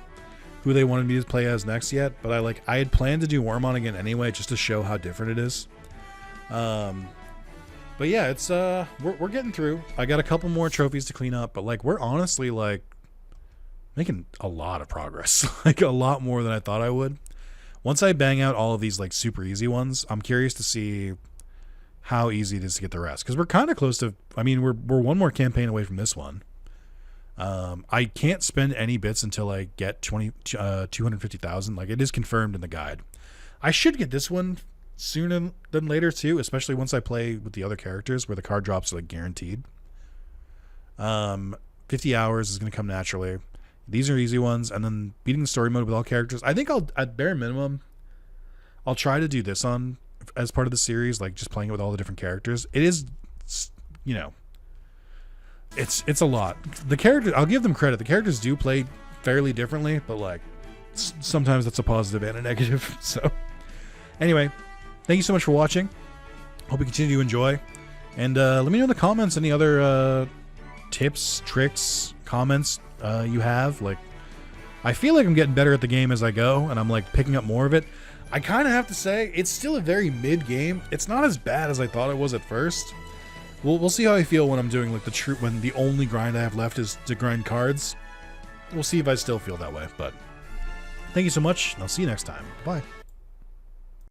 who they wanted me to play as next yet, but I had planned to do Wormmon again anyway, just to show how different it is. But yeah, it's we're getting through. I got a couple more trophies to clean up, but like we're honestly like making a lot of progress. Like a lot more than I thought I would. Once I bang out all of these like super easy ones, I'm curious to see how easy it is to get the rest, because we're kind of close to, I mean, we're one more campaign away from this one. I can't spend any bits until I get 250,000. Like it is confirmed in the guide. I should get this one sooner than later too, especially once I play with the other characters where the card drops are like guaranteed. 50 hours is going to come naturally. These are easy ones, and then beating the story mode with all characters. I think I'll, at bare minimum, I'll try to do this on as part of the series, like just playing it with all the different characters. It is, you know, it's a lot. The character, I'll give them credit. The characters do play fairly differently, but like sometimes that's a positive and a negative. So anyway, thank you so much for watching. Hope you continue to enjoy, and let me know in the comments any other tips, tricks, comments you have. Like, I feel like I'm getting better at the game as I go, and I'm like picking up more of it. I kind of have to say it's still a very mid game. It's not as bad as I thought it was at first. We'll see how I feel when I'm doing like when the only grind I have left is to grind cards. We'll see if I still feel that way. But thank you so much, and I'll see you next time. Bye.